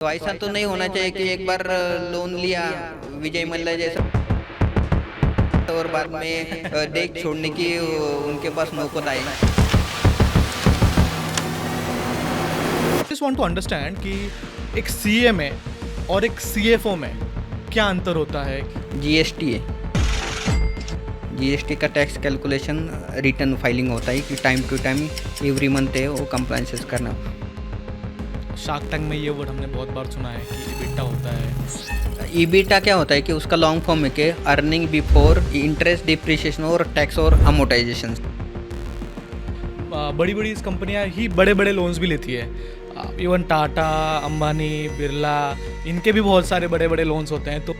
तो ऐसा तो नहीं होना चाहिए कि एक बार लोन लिया विजय मल्ल्या जैसा और बाद में देख छोड़ने की उनके पास नौबत आई। जस्ट वांट टू अंडरस्टैंड कि एक सीए में और एक सीएफओ में क्या अंतर होता है। जीएसटी है, जीएसटी का टैक्स कैलकुलेशन रिटर्न फाइलिंग होता है कि time to time every month है वो कंप्लाइंसेस करना। शार्क टैंक में ये वर्ड हमने बहुत बार सुना है कि EBITDA होता है। ईबीटा क्या होता है कि उसका लॉन्ग फॉर्म है कि अर्निंग बिफोर इंटरेस्ट डिप्रिसिएशन और टैक्स और अमोर्टाइजेशन। बड़ी बड़ी इस कंपनियां ही बड़े बड़े लोन्स भी लेती है। इवन टाटा, अंबानी, बिरला, इनके भी बहुत सारे बड़े बड़े लोन्स होते हैं। तो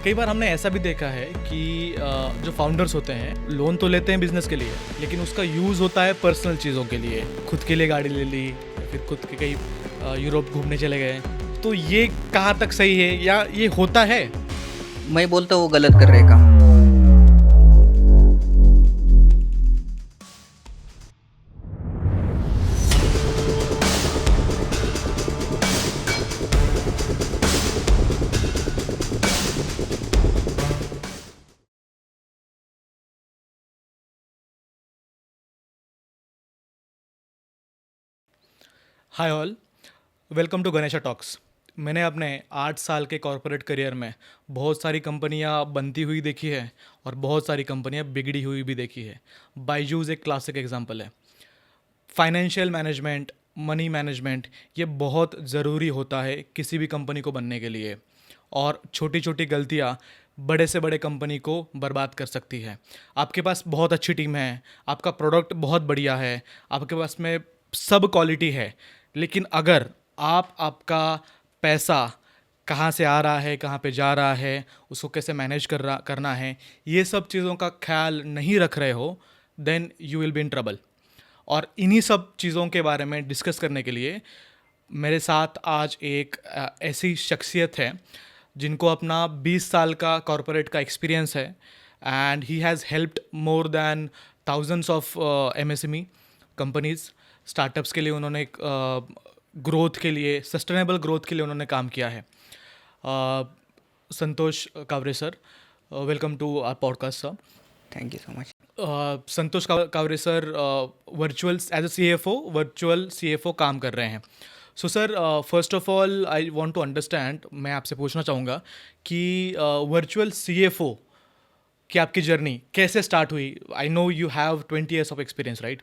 कई बार हमने ऐसा भी देखा है कि जो फाउंडर्स होते हैं लोन तो लेते हैं बिजनेस के लिए, लेकिन उसका यूज़ होता है पर्सनल चीज़ों के लिए। खुद के लिए गाड़ी ले ली, फिर खुद के कहीं यूरोप घूमने चले गए। तो ये कहाँ तक सही है या ये होता है? मैं बोलता हूँ वो गलत कर रहे काम। Hi all, welcome to Ganesha talks. मैंने अपने 8 साल के कॉर्पोरेट करियर में बहुत सारी कंपनियां बनती हुई देखी है और बहुत सारी कंपनियां बिगड़ी हुई भी देखी है। बायजूस एक क्लासिक एग्जांपल है। फाइनेंशियल मैनेजमेंट, मनी मैनेजमेंट, ये बहुत ज़रूरी होता है किसी भी कंपनी को बनने के लिए। और छोटी छोटी गलतियाँ बड़े से बड़े कंपनी को बर्बाद कर सकती है। आपके पास बहुत अच्छी टीम है, आपका प्रोडक्ट बहुत बढ़िया है, आपके पास में सब क्वालिटी है, लेकिन अगर आपका पैसा कहाँ से आ रहा है, कहाँ पे जा रहा है, उसको कैसे मैनेज करना है, ये सब चीज़ों का ख्याल नहीं रख रहे हो, then you will be in trouble. और इन्हीं सब चीज़ों के बारे में डिस्कस करने के लिए मेरे साथ आज एक ऐसी शख्सियत है जिनको अपना 20 साल का कॉरपोरेट का एक्सपीरियंस है and he has helped more than thousands of MSME companies, startups के लिए उन्होंने ग्रोथ के लिए, सस्टेनेबल ग्रोथ के लिए उन्होंने काम किया है। Santosh Kaware sir, welcome to our podcast sir. Thank you so much. Santosh Kaware sir virtual as a virtual CFO काम कर रहे हैं। So sir, first of all I want to understand, मैं आपसे पूछना चाहूँगा कि वर्चुअल CFO की आपकी जर्नी कैसे स्टार्ट हुई। I know you have 20 years of experience, right?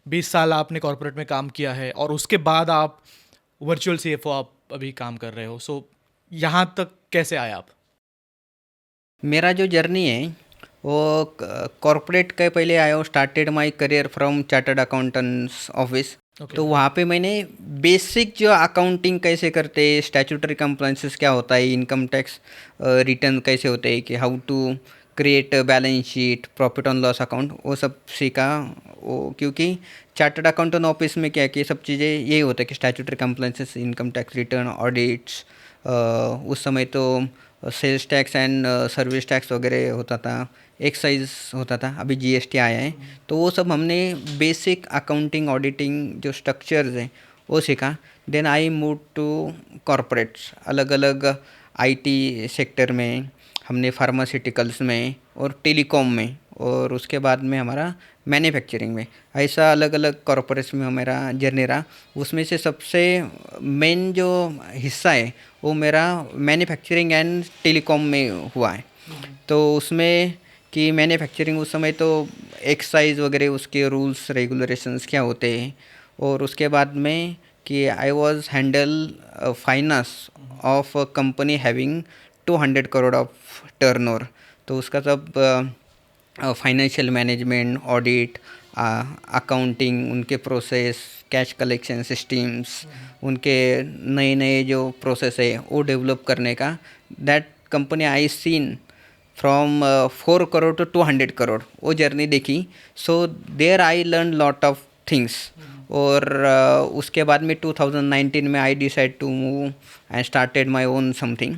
20 साल आपने कॉर्पोरेट में काम किया है और उसके बाद आप वर्चुअल CFO आप अभी काम कर रहे हो। सो यहाँ तक कैसे आए आप? मेरा जो जर्नी है वो कॉरपोरेट के पहले आया हूँ। Started my career from chartered accountants office. तो वहाँ पे मैंने बेसिक जो अकाउंटिंग कैसे करते हैं, स्टैट्यूटरी कंप्लायंसेस क्या होता है, इनकम टैक्स रिटर्न कैसे होते हैं, कि how to create balance sheet, profit on loss account, वो सब सीखा। वो क्योंकि चार्टर्ड अकाउंटेंट ऑफिस में क्या कि सब चीज़ें यही होता है कि statutory compliances, income tax return, audits, उस समय तो sales tax and service tax वगैरह होता था, एक्साइज होता था, अभी जीएसटी आया है। तो वो सब हमने बेसिक अकाउंटिंग ऑडिटिंग जो स्ट्रक्चर्स हैं वो सीखा। Then I move to corporates, अलग अलग आईटी सेक्टर में, हमने फार्मास्यूटिकल्स में और टेलीकॉम में, और उसके बाद में हमारा मैन्युफैक्चरिंग में, ऐसा अलग अलग कॉरपोरेट्स में मेरा जर्नी रहा। उसमें से सबसे मेन जो हिस्सा है वो मेरा मैन्युफैक्चरिंग एंड टेलीकॉम में हुआ है। तो उसमें कि मैन्युफैक्चरिंग उस समय तो एक्साइज वगैरह उसके रूल्स रेगुलेशंस क्या होते हैं, और उसके बाद में कि I was handle finance of a company having 200 crore of turnover. तो उसका सब फाइनेंशियल मैनेजमेंट, ऑडिट, अकाउंटिंग, उनके प्रोसेस, कैश कलेक्शन सिस्टम्स, उनके नए नए जो प्रोसेस है वो डेवलप करने का, that company I seen from 4 crore to 200 crore, वो जर्नी देखी। So there I learn lot of things. और उसके बाद में 2019 में I decide to move and started my own something.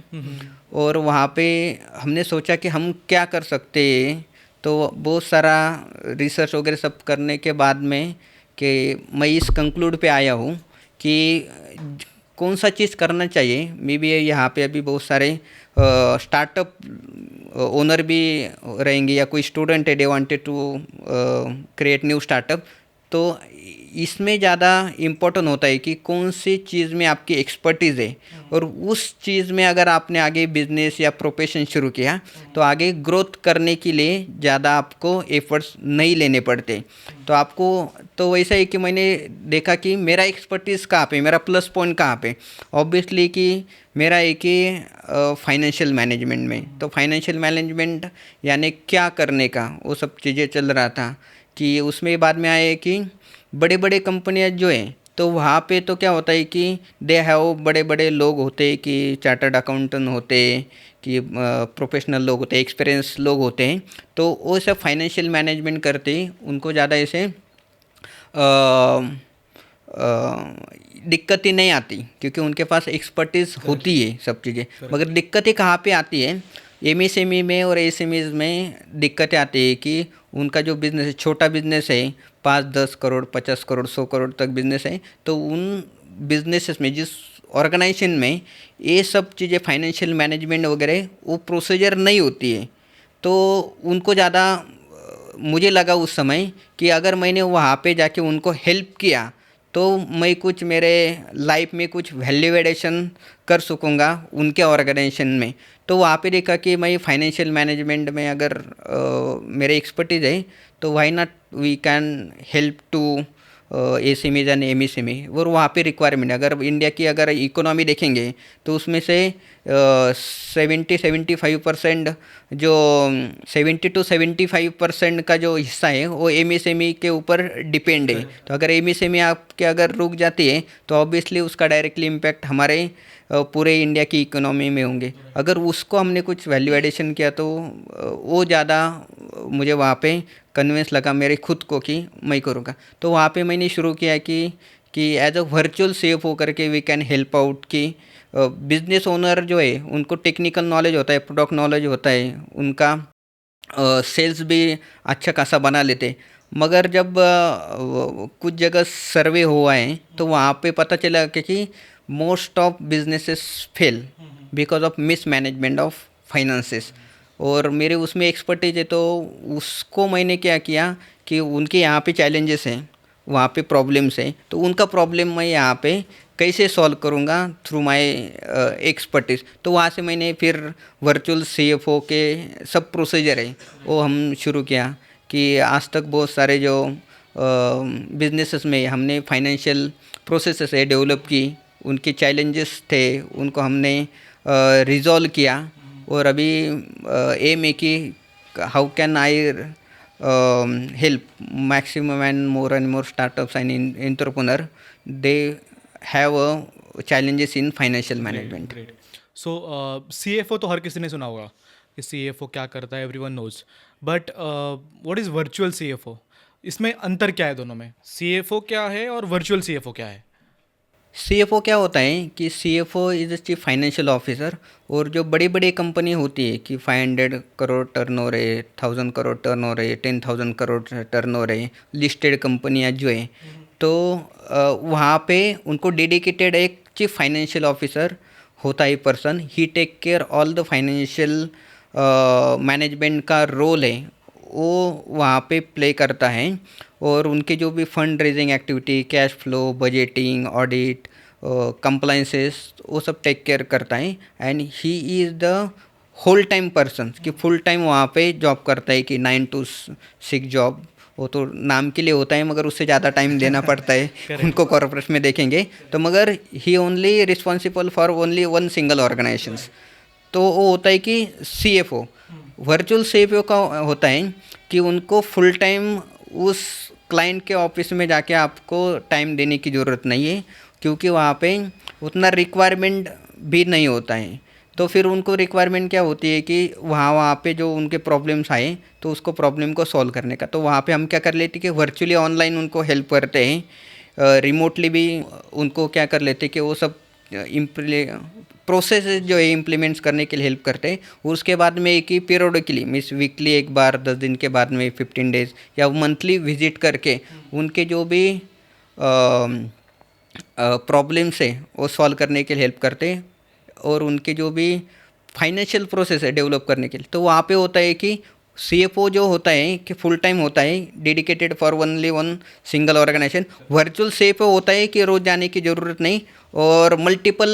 और वहाँ पे हमने सोचा कि हम क्या कर सकते हैं। तो बहुत सारा रिसर्च वगैरह सब करने के बाद में कि मैं इस कंक्लूड पे आया हूँ कि कौन सा चीज़ करना चाहिए। मे बी यहाँ पे अभी बहुत सारे स्टार्टअप ओनर भी रहेंगे या कोई स्टूडेंट है, they wanted to create new startup. तो इसमें ज़्यादा इम्पोर्टेंट होता है कि कौन सी चीज़ में आपकी एक्सपर्टीज़ है, और उस चीज़ में अगर आपने आगे बिजनेस या प्रोफेशन शुरू किया तो आगे ग्रोथ करने के लिए ज़्यादा आपको एफर्ट्स नहीं लेने पड़ते। तो आपको तो वैसा है कि मैंने देखा कि मेरा एक्सपर्टीज़ कहाँ पे, मेरा प्लस पॉइंट कहाँ पे। ऑब्वियसली कि मेरा एक ही फाइनेंशियल मैनेजमेंट में, तो फाइनेंशियल मैनेजमेंट यानी क्या करने का वो सब चीज़ें चल रहा था। कि उसमें बाद में आए कि बड़े बड़े कंपनियां जो हैं, तो वहाँ पे तो क्या होता है कि दे हैव बड़े बड़े लोग होते हैं, कि चार्टर्ड अकाउंटेंट होते हैं, कि प्रोफेशनल लोग होते हैं, एक्सपीरियंस लोग होते हैं। तो वो सब फाइनेंशियल मैनेजमेंट करते हैं, उनको ज़्यादा ऐसे दिक्कतें नहीं आती, क्योंकि उनके पास एक्सपर्टीज़ होती है सब चीज़ें। मगर दिक्कतें कहाँ पे आती है, एमएसएमई में और एसएमईज में दिक्कतें आती है कि उनका जो बिज़नेस है, छोटा बिज़नेस है, 5-10 करोड़ 50 करोड़ 100 करोड़ तक बिज़नेस है, तो उन बिज़नेसेस में, जिस ऑर्गेनाइजेशन में ये सब चीज़ें फाइनेंशियल मैनेजमेंट वगैरह वो प्रोसीजर नहीं होती है, तो उनको ज़्यादा मुझे लगा उस समय कि अगर मैंने वहाँ पे जाके उनको हेल्प किया तो मैं कुछ मेरे लाइफ में कुछ वैल्यू एडिशन कर सकूँगा उनके ऑर्गेनाइजेशन में। तो वहाँ पे देखा कि मैं फाइनेंशियल मैनेजमेंट में अगर मेरे एक्सपर्टीज़ है, तो why not we can help to SMEs and MSME. और वहाँ पे रिक्वायरमेंट, अगर इंडिया की अगर इकोनॉमी देखेंगे तो उसमें से 70-75% जो 70-75% का जो हिस्सा है वो एमएसएमई के ऊपर डिपेंड है। तो अगर एमएसएमई आपके अगर रुक जाती है तो ऑब्वियसली उसका डायरेक्टली इम्पैक्ट हमारे पूरे इंडिया की इकोनॉमी में होंगे। अगर उसको हमने कुछ वैल्यू एडिशन किया तो वो ज़्यादा मुझे वहाँ पे कन्विंस लगा मेरे खुद को कि मैं करूँगा। तो वहाँ पे मैंने शुरू किया कि एज अ वर्चुअल सीएफओ करके वी कैन हेल्प आउट। कि बिजनेस ओनर जो है उनको टेक्निकल नॉलेज होता है, प्रोडक्ट नॉलेज होता है, उनका सेल्स भी अच्छा खासा बना लेते, मगर जब कुछ जगह सर्वे हुआ है तो वहाँ पे पता चला कि most of businesses fail because of miss management of finances. और मेरे उसमें एक्सपर्टीज है, तो उसको मैंने क्या किया कि उनके यहाँ पे चैलेंजेस हैं, वहाँ पे प्रॉब्लम्स हैं, तो उनका प्रॉब्लम मैं यहाँ पे कैसे सॉल्व करूँगा थ्रू माय एक्सपर्टीज़। तो वहाँ से मैंने फिर वर्चुअल सीएफओ के सब प्रोसीजर है वो हम शुरू किया। कि आज तक बहुत सारे जो बिजनेसेस में हमने फाइनेंशियल प्रोसेसेस है डेवलप की, उनके चैलेंजेस थे उनको हमने रिजॉल्व किया। और अभी एम है कि how can I help maximum and more startups and entrepreneur, they have challenges in financial management. Great. So CFO तो हर किसी ने सुना होगा कि सीएफओ क्या करता है, everyone knows, but what is virtual CFO? इसमें अंतर क्या है दोनों में? सीएफओ क्या है और वर्चुअल सीएफओ क्या है? सीएफओ क्या होता है कि CFO is chief financial officer. और जो बड़ी बड़ी कंपनी होती है कि 500 करोड़ टर्नओवर है, 1000 करोड़ टर्नओवर है, 10,000 करोड़ टर्नओवर है, लिस्टेड कंपनियां जो है, तो वहाँ पे उनको डेडिकेटेड एक चीफ फाइनेंशियल ऑफिसर होता है person. He take care all the financial management का रोल है वो वहाँ पे प्ले करता है। और उनके जो भी fund raising activity, cash flow, budgeting, audit, compliances, वो सब टेक केयर करता है। And he is the whole time person, कि फुल टाइम वहाँ पे जॉब करता है, कि 9 to 6 जॉब। वो तो नाम के लिए होता है मगर उससे ज़्यादा टाइम देना पड़ता है उनको कॉर्पोरेट में देखेंगे तो। मगर he only responsible for only one single organizations. तो वो होता है कि सीएफओ, वर्चुअल सीएफओ का होता है कि उनको फुल टाइम उस क्लाइंट के ऑफिस में जाके आपको टाइम देने की ज़रूरत नहीं है, क्योंकि वहाँ पे उतना रिक्वायरमेंट भी नहीं होता है। तो फिर उनको रिक्वायरमेंट क्या होती है कि वहाँ पे जो उनके प्रॉब्लम्स आए तो उसको प्रॉब्लम को सॉल्व करने का। तो वहाँ पे हम क्या कर लेते हैं कि वर्चुअली ऑनलाइन उनको हेल्प करते हैं, रिमोटली भी उनको क्या कर लेते हैं कि वो सब प्रोसेस जो है इम्प्लीमेंट्स करने के लिए हेल्प करते हैं। उसके बाद में एक ही पीरियडिकली मीन्स वीकली एक बार, 10 दिन के बाद में 15 डेज या मंथली विजिट करके उनके जो भी प्रॉब्लम्स है वो सॉल्व करने के लिए हेल्प करते हैं, और उनके जो भी फाइनेंशियल प्रोसेस है डेवलप करने के लिए, तो वहाँ पे होता है कि सीएफओ जो होता है कि फुल टाइम होता है, dedicated for only one single organisation. Virtual CFO होता है कि रोज़ जाने की ज़रूरत नहीं, और मल्टीपल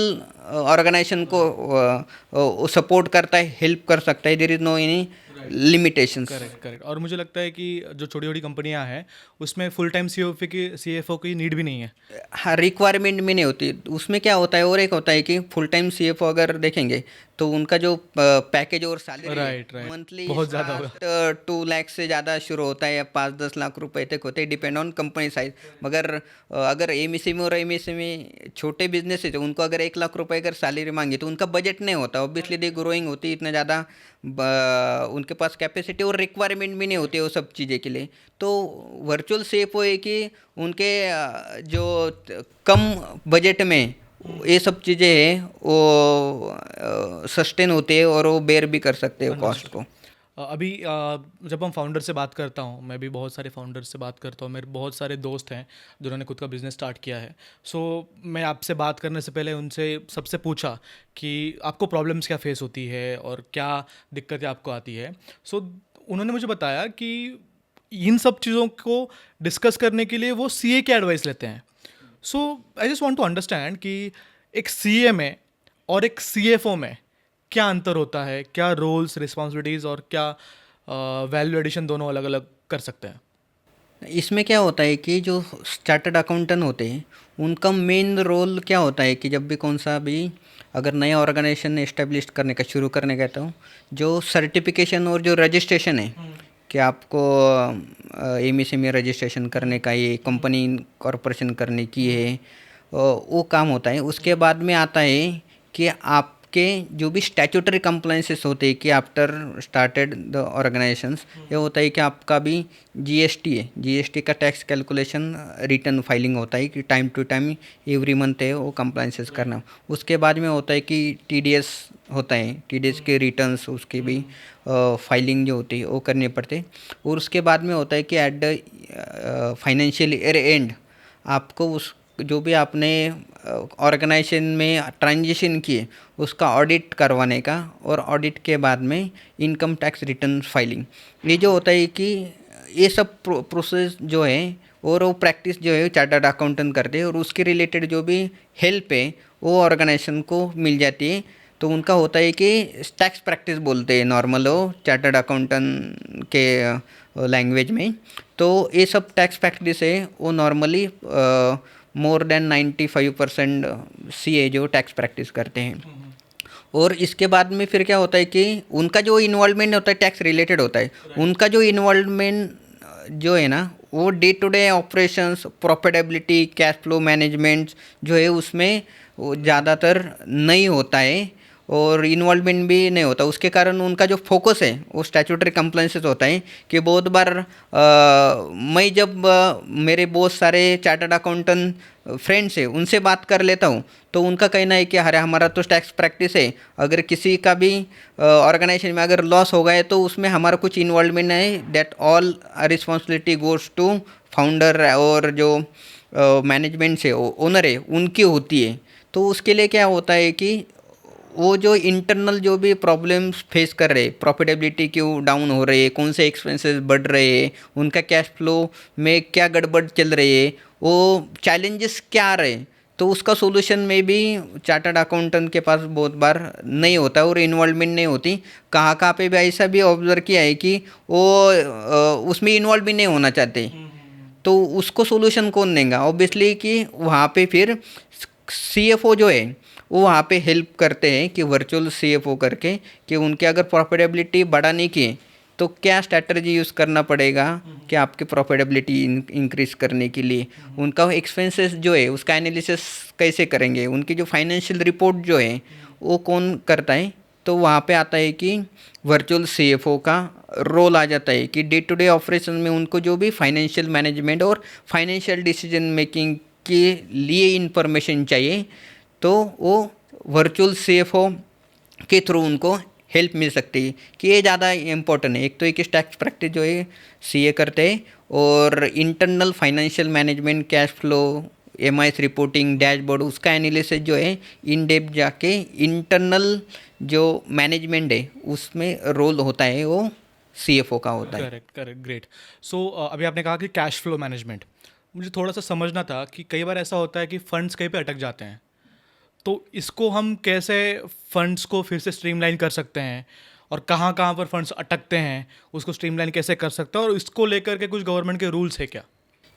ऑर्गेनाइजेशन को सपोर्ट करता है, हेल्प कर सकता है, there is no any limitations. Correct correct. और मुझे लगता है कि जो छोटी छोटी कंपनियां हैं उसमें फुल टाइम सीएफओ की नीड भी नहीं है। हाँ, रिक्वायरमेंट भी नहीं होती उसमें। क्या होता है, और एक होता है कि फुल टाइम सीएफओ अगर देखेंगे तो उनका जो पैकेज और सैलरी राइट राइट, मंथली बहुत ज़्यादा होगा। 2 लाख से ज़्यादा शुरू होता है, या 5-10 लाख रुपए तक होते हैं, डिपेंड ऑन कंपनी साइज। मगर अगर एमएसएमई और एमएसएमई छोटे बिजनेस है तो उनको अगर 1 लाख रुपए अगर सैलरी मांगी तो उनका बजट नहीं होता, ऑब्वियसली दे ग्रोइंग होती है, इतना ज़्यादा उनके पास कैपेसिटी और रिक्वायरमेंट भी नहीं होती है वो सब चीज़ें के लिए। तो वर्चुअल सेफ है कि उनके जो कम बजट में ये सब चीज़ें हैं वो सस्टेन होते हैं, और वो बेयर भी कर सकते हैं कॉस्ट को। अभी जब हम फाउंडर से बात करता हूँ, मैं भी बहुत सारे फाउंडर से बात करता हूँ, मेरे बहुत सारे दोस्त हैं जिन्होंने खुद का बिज़नेस स्टार्ट किया है। सो मैं आपसे बात करने से पहले उनसे सबसे पूछा कि आपको प्रॉब्लम्स क्या फेस होती है और क्या दिक्कतें आपको आती है। सो उन्होंने मुझे बताया कि इन सब चीज़ों को डिस्कस करने के लिए वो सीए की एडवाइस लेते हैं। So I just want to understand कि एक सीए में और एक सीएफओ में क्या अंतर होता है, क्या रोल्स रिस्पॉन्सिबिलिटीज़ और क्या वैल्यू एडिशन दोनों अलग अलग कर सकते हैं। इसमें क्या होता है कि जो चार्टर्ड अकाउंटेंट होते हैं उनका मेन रोल क्या होता है कि जब भी कौन सा भी अगर नया ऑर्गेनाइजेशन इस्टेब्लिश करने का शुरू करने का, तो जो सर्टिफिकेशन और जो रजिस्ट्रेशन है कि आपको एमएसएमई रजिस्ट्रेशन करने का, ये कंपनी कॉरपोरेशन करने की है, वो काम होता है। उसके बाद में आता है कि आपके जो भी स्टैट्यूटरी कंप्लाइंसेस होते हैं कि आफ्टर स्टार्टेड द ऑर्गेनाइजेशंस, ये होता है कि आपका भी जीएसटी है, जीएसटी का टैक्स कैलकुलेशन रिटर्न फाइलिंग होता है कि time to time every month है वो कंप्लाइंसेस करना। उसके बाद में होता है कि टीडीएस होता है, टीडीएस के रिटर्न्स उसकी भी फाइलिंग जो होती है वो करनी पड़ती है। और उसके बाद में होता है कि at the financial year and आपको उस जो भी आपने ऑर्गेनाइजेशन में ट्रांजिशन किए उसका ऑडिट करवाने का, और ऑडिट के बाद में इनकम टैक्स रिटर्न फाइलिंग, ये जो होता है कि ये सब प्रोसेस जो है और वो प्रैक्टिस जो है चार्टर्ड अकाउंटेंट करते हैं, और उसके रिलेटेड जो भी हेल्प है वो ऑर्गेनाइजेशन को मिल जाती है। तो उनका होता है कि टैक्स प्रैक्टिस बोलते हैं नॉर्मल वो चार्टर्ड अकाउंटेंट के लैंग्वेज में। तो ये सब टैक्स प्रैक्टिस है वो नॉर्मली मोर देन 95% सीए जो टैक्स प्रैक्टिस करते हैं। और इसके बाद में फिर क्या होता है कि उनका जो इन्वॉल्वमेंट होता है टैक्स रिलेटेड होता है, उनका जो इन्वॉल्वमेंट जो है ना वो day to day operations, profitability, cash flow management जो है उसमें वो ज़्यादातर नहीं होता है, और इन्वॉल्वमेंट भी नहीं होता। उसके कारण उनका जो फोकस है वो स्टैट्यूटरी कंप्लाइंसेस होता है कि बहुत बार मैं जब मेरे बहुत सारे चार्टर्ड अकाउंटेंट फ्रेंड्स है उनसे बात कर लेता हूँ, तो उनका कहना है कि अरे हमारा तो टैक्स प्रैक्टिस है, अगर किसी का भी ऑर्गेनाइजेशन में अगर लॉस हो गया तो उसमें हमारा कुछ इन्वॉल्वमेंट नहीं, that all responsibility goes to founder, और जो मैनेजमेंट से ओनर है उनकी होती है। तो उसके लिए क्या होता है कि वो जो इंटरनल जो भी प्रॉब्लम्स फेस कर रहे, प्रॉफिटेबिलिटी क्यों डाउन हो रही है, कौन से एक्सपेंसेस बढ़ रहे हैं, उनका कैश फ्लो में क्या गड़बड़ चल रही है, वो चैलेंजेस क्या आ रहे हैं, तो उसका सोल्यूशन में भी चार्टर्ड अकाउंटेंट के पास बहुत बार नहीं होता और इन्वॉल्वमेंट नहीं होती। कहाँ कहाँ पे भी ऐसा भी ऑब्जर्व किया है कि वो उसमें इन्वॉल्व भी नहीं होना चाहते, तो उसको सोल्यूशन कौन देगा? ऑब्वियसली कि वहाँ पे फिर सीएफओ जो है वो वहाँ पे हेल्प करते हैं कि वर्चुअल सीएफओ करके कि उनके अगर प्रॉफिटेबिलिटी बढ़ाने की है तो क्या स्ट्रैटेजी यूज़ करना पड़ेगा कि आपकी प्रॉफिटेबिलिटी इंक्रीज करने के लिए, उनका एक्सपेंसेस जो है उसका एनालिसिस कैसे करेंगे, उनकी जो फाइनेंशियल रिपोर्ट जो है वो कौन करता है। तो वहाँ पे आता है कि वर्चुअल सीएफओ का रोल आ जाता है कि डे टू डे ऑपरेशन में उनको जो भी फाइनेंशियल मैनेजमेंट और फाइनेंशियल डिसीजन मेकिंग के लिए इंफॉर्मेशन चाहिए, तो वो वर्चुअल सीएफओ के थ्रू उनको हेल्प मिल सकती है कि ये ज़्यादा इम्पोर्टेंट है। एक तो एक टैक्स प्रैक्टिस जो है सीए करते हैं, और internal financial management, cash flow, MIS reporting, dashboard, उसका एनालिसिस जो है इन डेप्थ जाके इंटरनल जो मैनेजमेंट है उसमें रोल होता है, वो सीएफओ का होता है। Correct correct great. सो अभी आपने कहा कि कैश फ्लो मैनेजमेंट, मुझे थोड़ा सा समझना था कि कई बार ऐसा होता है कि फंड्स कहीं पे अटक जाते हैं, तो इसको हम कैसे फंड्स को फिर से स्ट्रीमलाइन कर सकते हैं, और कहाँ कहाँ पर फंड्स अटकते हैं उसको स्ट्रीमलाइन कैसे कर सकते हैं, और इसको लेकर के कुछ गवर्नमेंट के रूल्स है क्या?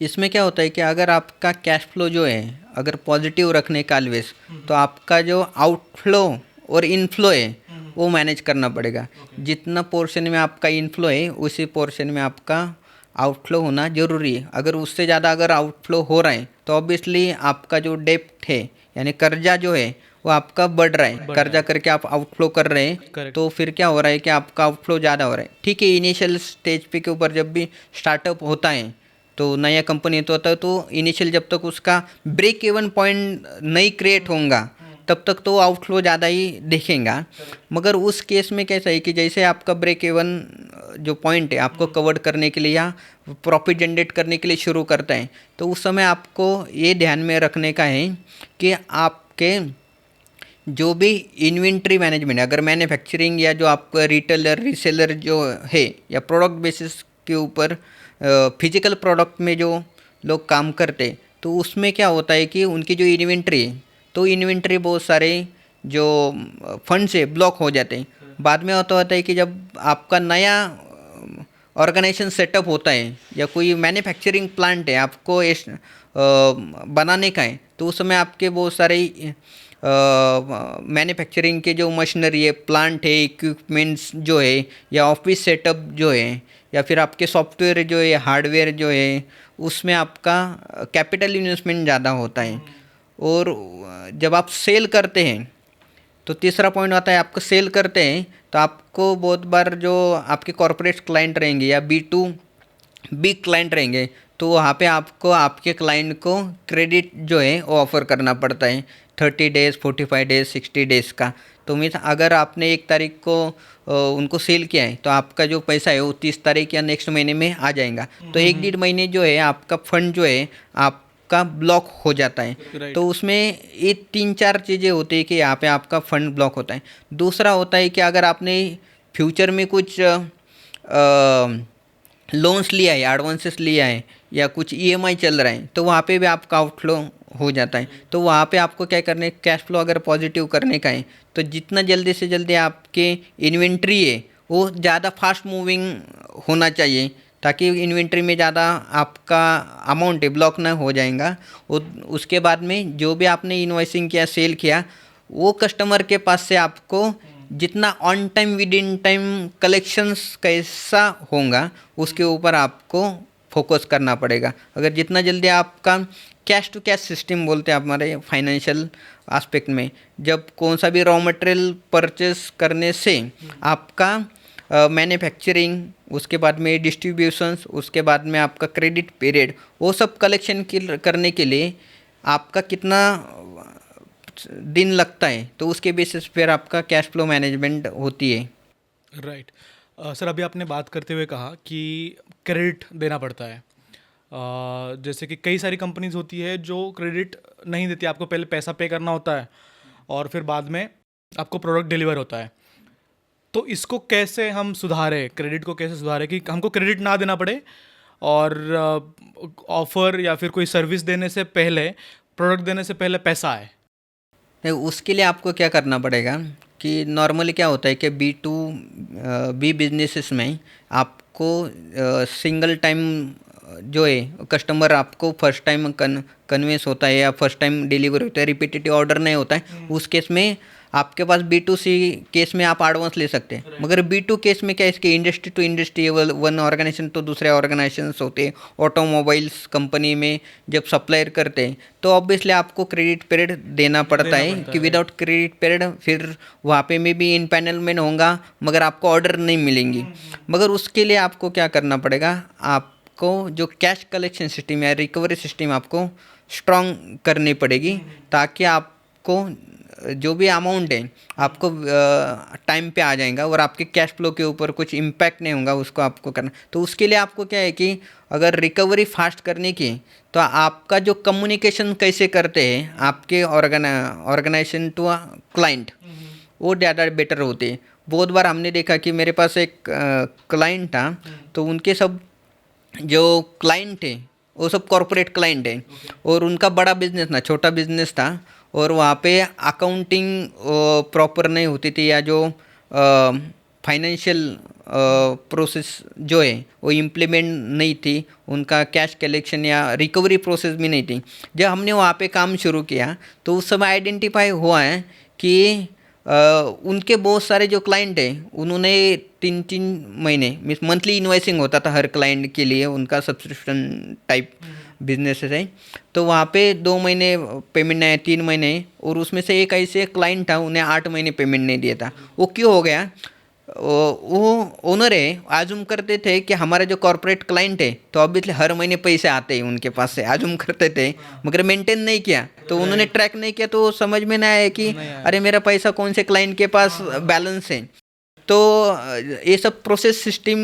इसमें क्या होता है कि अगर आपका कैश फ्लो जो है अगर पॉजिटिव रखने का ऑलवेज, तो आपका जो आउटफ्लो और इनफ्लो है वो मैनेज करना पड़ेगा। जितना पोर्शन में आपका इनफ्लो है उसी पोर्शन में आपका आउटफ्लो होना ज़रूरी है। अगर उससे ज़्यादा अगर आउटफ्लो हो रहा है तो ऑब्वियसली आपका जो डेप्ट है यानी कर्जा जो है वो आपका बढ़ रहा है। कर्जा करके आप आउटफ्लो कर रहे हैं, Correct. तो फिर क्या हो रहा है कि आपका आउटफ्लो ज़्यादा हो रहा है। ठीक है, इनिशियल स्टेज पे के ऊपर जब भी स्टार्टअप होता है तो नया कंपनी तो होता है, तो इनिशियल जब तक उसका ब्रेक इवन पॉइंट नहीं क्रिएट होगा तब तक तो आउटफ्लो ज़्यादा ही दिखेगा। मगर उस केस में कैसा है कि जैसे आपका ब्रेक इवन जो पॉइंट है आपको कवर करने के लिए या प्रॉफिट जनरेट करने के लिए शुरू करता है, तो उस समय आपको ये ध्यान में रखने का है कि आपके जो भी इन्वेंट्री मैनेजमेंट, अगर मैन्युफैक्चरिंग या जो आपका रिटेलर रीसेलर जो है या प्रोडक्ट बेसिस के ऊपर फिजिकल प्रोडक्ट में जो लोग काम करते, तो उसमें क्या होता है कि उनकी जो इन्वेंट्री है, तो इन्वेंट्री बहुत सारे जो फंड से ब्लॉक हो जाते हैं। बाद में होता है कि जब आपका नया ऑर्गेनाइजेशन सेटअप होता है या कोई मैन्युफैक्चरिंग प्लांट है आपको बनाने का है, तो उस समय आपके बहुत सारे मैन्युफैक्चरिंग के जो मशीनरी है, प्लांट है, इक्विपमेंट्स जो है या ऑफिस सेटअप जो है या फिर आपके सॉफ्टवेयर जो है, हार्डवेयर जो है, उसमें आपका कैपिटल इन्वेस्टमेंट ज़्यादा होता है। और जब आप सेल करते हैं तो तीसरा पॉइंट आता है, आपको सेल करते हैं तो आपको बहुत बार जो आपके कॉर्पोरेट क्लाइंट रहेंगे या बी क्लाइंट रहेंगे, तो वहाँ पे आपको आपके क्लाइंट को क्रेडिट जो है वो ऑफ़र करना पड़ता है 30 डेज़, 45 डेज़, 60 डेज़ का। तो मीन्स अगर आपने 1 तारीख को उनको सेल किया है तो आपका जो पैसा है वो 30 तारीख या नेक्स्ट महीने में आ जाएगा। तो 1-1.5 महीने जो है आपका फंड जो है आपका ब्लॉक हो जाता है। Right. तो उसमें ये 3-4 चीज़ें होती है कि यहाँ पे आपका फंड ब्लॉक होता है। दूसरा होता है कि अगर आपने फ्यूचर में कुछ लोन्स लिया है, एडवांसेस लिया है या कुछ ईएमआई चल रहा है, तो वहाँ पे भी आपका आउटफ्लो हो जाता है। तो वहाँ पे आपको क्या करना है, कैश फ्लो अगर पॉजिटिव करने का है तो जितना जल्दी से जल्दी आपके इन्वेंट्री है वो ज़्यादा फास्ट मूविंग होना चाहिए, ताकि इन्वेंट्री में ज़्यादा आपका अमाउंट है ब्लॉक ना हो जाएगा। उसके बाद में जो भी आपने इन्वॉइसिंग किया, सेल किया, वो कस्टमर के पास से आपको जितना on time with in time collections कैसा होगा उसके ऊपर आपको फोकस करना पड़ेगा। अगर जितना जल्दी आपका कैश टू कैश सिस्टम बोलते हैं हमारे फाइनेंशियल एस्पेक्ट में, जब कौन सा भी रॉ मटेरियल परचेस करने से आपका मैन्युफैक्चरिंग, उसके बाद में डिस्ट्रीब्यूशंस, उसके बाद में आपका क्रेडिट पीरियड, वो सब कलेक्शन करने के लिए आपका कितना दिन लगता है, तो उसके बेसिस पर आपका कैश फ्लो मैनेजमेंट होती है। राइट। सर अभी आपने बात करते हुए कहा कि क्रेडिट देना पड़ता है। जैसे कि कई सारी कंपनीज होती है जो क्रेडिट नहीं देती, आपको पहले पैसा पे करना होता है और फिर बाद में आपको प्रोडक्ट डिलीवर होता है। तो इसको कैसे हम सुधारें, क्रेडिट को कैसे सुधारें कि हमको क्रेडिट ना देना पड़े और ऑफ़र या फिर कोई सर्विस देने से पहले, प्रोडक्ट देने से पहले पैसा आए? नहीं, उसके लिए आपको क्या करना पड़ेगा कि नॉर्मली क्या होता है कि बी बिजनेसेस में आपको सिंगल टाइम जो है कस्टमर आपको फर्स्ट टाइम कन्वेंस होता है या फर्स्ट टाइम डिलीवरी होता है, रिपीटेटिव ऑर्डर नहीं होता है, उस केस में आपके पास B2C केस में आप एडवांस ले सकते हैं। मगर B2 केस में क्या है, इसके industry to industry, one organisation तो दूसरे ऑर्गेनाइजेशन होते हैं। ऑटोमोबाइल्स कंपनी में जब सप्लायर करते हैं तो ऑब्वियसली आपको क्रेडिट पीरियड देना पड़ता है कि विदाउट क्रेडिट पीरियड फिर वहाँ पे में भी इनपैनलमेंट होगा मगर आपको ऑर्डर नहीं मिलेंगी। मगर उसके लिए आपको क्या करना पड़ेगा, आपको जो कैश कलेक्शन सिस्टम या रिकवरी सिस्टम आपको स्ट्रॉन्ग करनी पड़ेगी, ताकि आपको जो भी अमाउंट है आपको टाइम पे आ जाएगा और आपके कैश फ्लो के ऊपर कुछ इम्पैक्ट नहीं होगा, उसको आपको करना। तो उसके लिए आपको क्या है कि अगर रिकवरी फास्ट करने की, तो आपका जो कम्युनिकेशन कैसे करते हैं आपके ऑर्गेनाइजेशन टू क्लाइंट, वो ज़्यादा बेटर होते हैं। बहुत बार हमने देखा कि मेरे पास एक क्लाइंट था, तो उनके सब जो क्लाइंट थे वो सब कॉरपोरेट क्लाइंट है, और उनका बड़ा बिजनेस ना छोटा बिजनेस था, और वहाँ पे अकाउंटिंग प्रॉपर नहीं होती थी, या जो फाइनेंशियल प्रोसेस जो है वो इम्प्लीमेंट नहीं थी, उनका कैश कलेक्शन या रिकवरी प्रोसेस भी नहीं थी। जब हमने वहाँ पे काम शुरू किया तो उस समय आइडेंटिफाई हुआ है कि उनके बहुत सारे जो क्लाइंट हैं उन्होंने 3-3 महीने मीन्स मंथली इन्वाइसिंग होता था हर क्लाइंट के लिए, उनका सब्सक्रिप्शन टाइप बिजनेस है। तो वहाँ पे 2 महीने पेमेंट नहीं, 3 महीने, और उसमें से एक ऐसे क्लाइंट था उन्हें 8 महीने पेमेंट नहीं दिया था। वो क्यों हो गया? वो ओनर है आजुम करते थे कि हमारा जो कॉर्पोरेट क्लाइंट है तो ऑब्वियसली हर महीने पैसे आते हैं उनके पास से, आजुम करते थे, मगर मेंटेन नहीं किया, तो उन्होंने ट्रैक नहीं किया, तो समझ में नहीं आया कि अरे मेरा पैसा कौन से क्लाइंट के पास बैलेंस है। तो ये सब प्रोसेस सिस्टम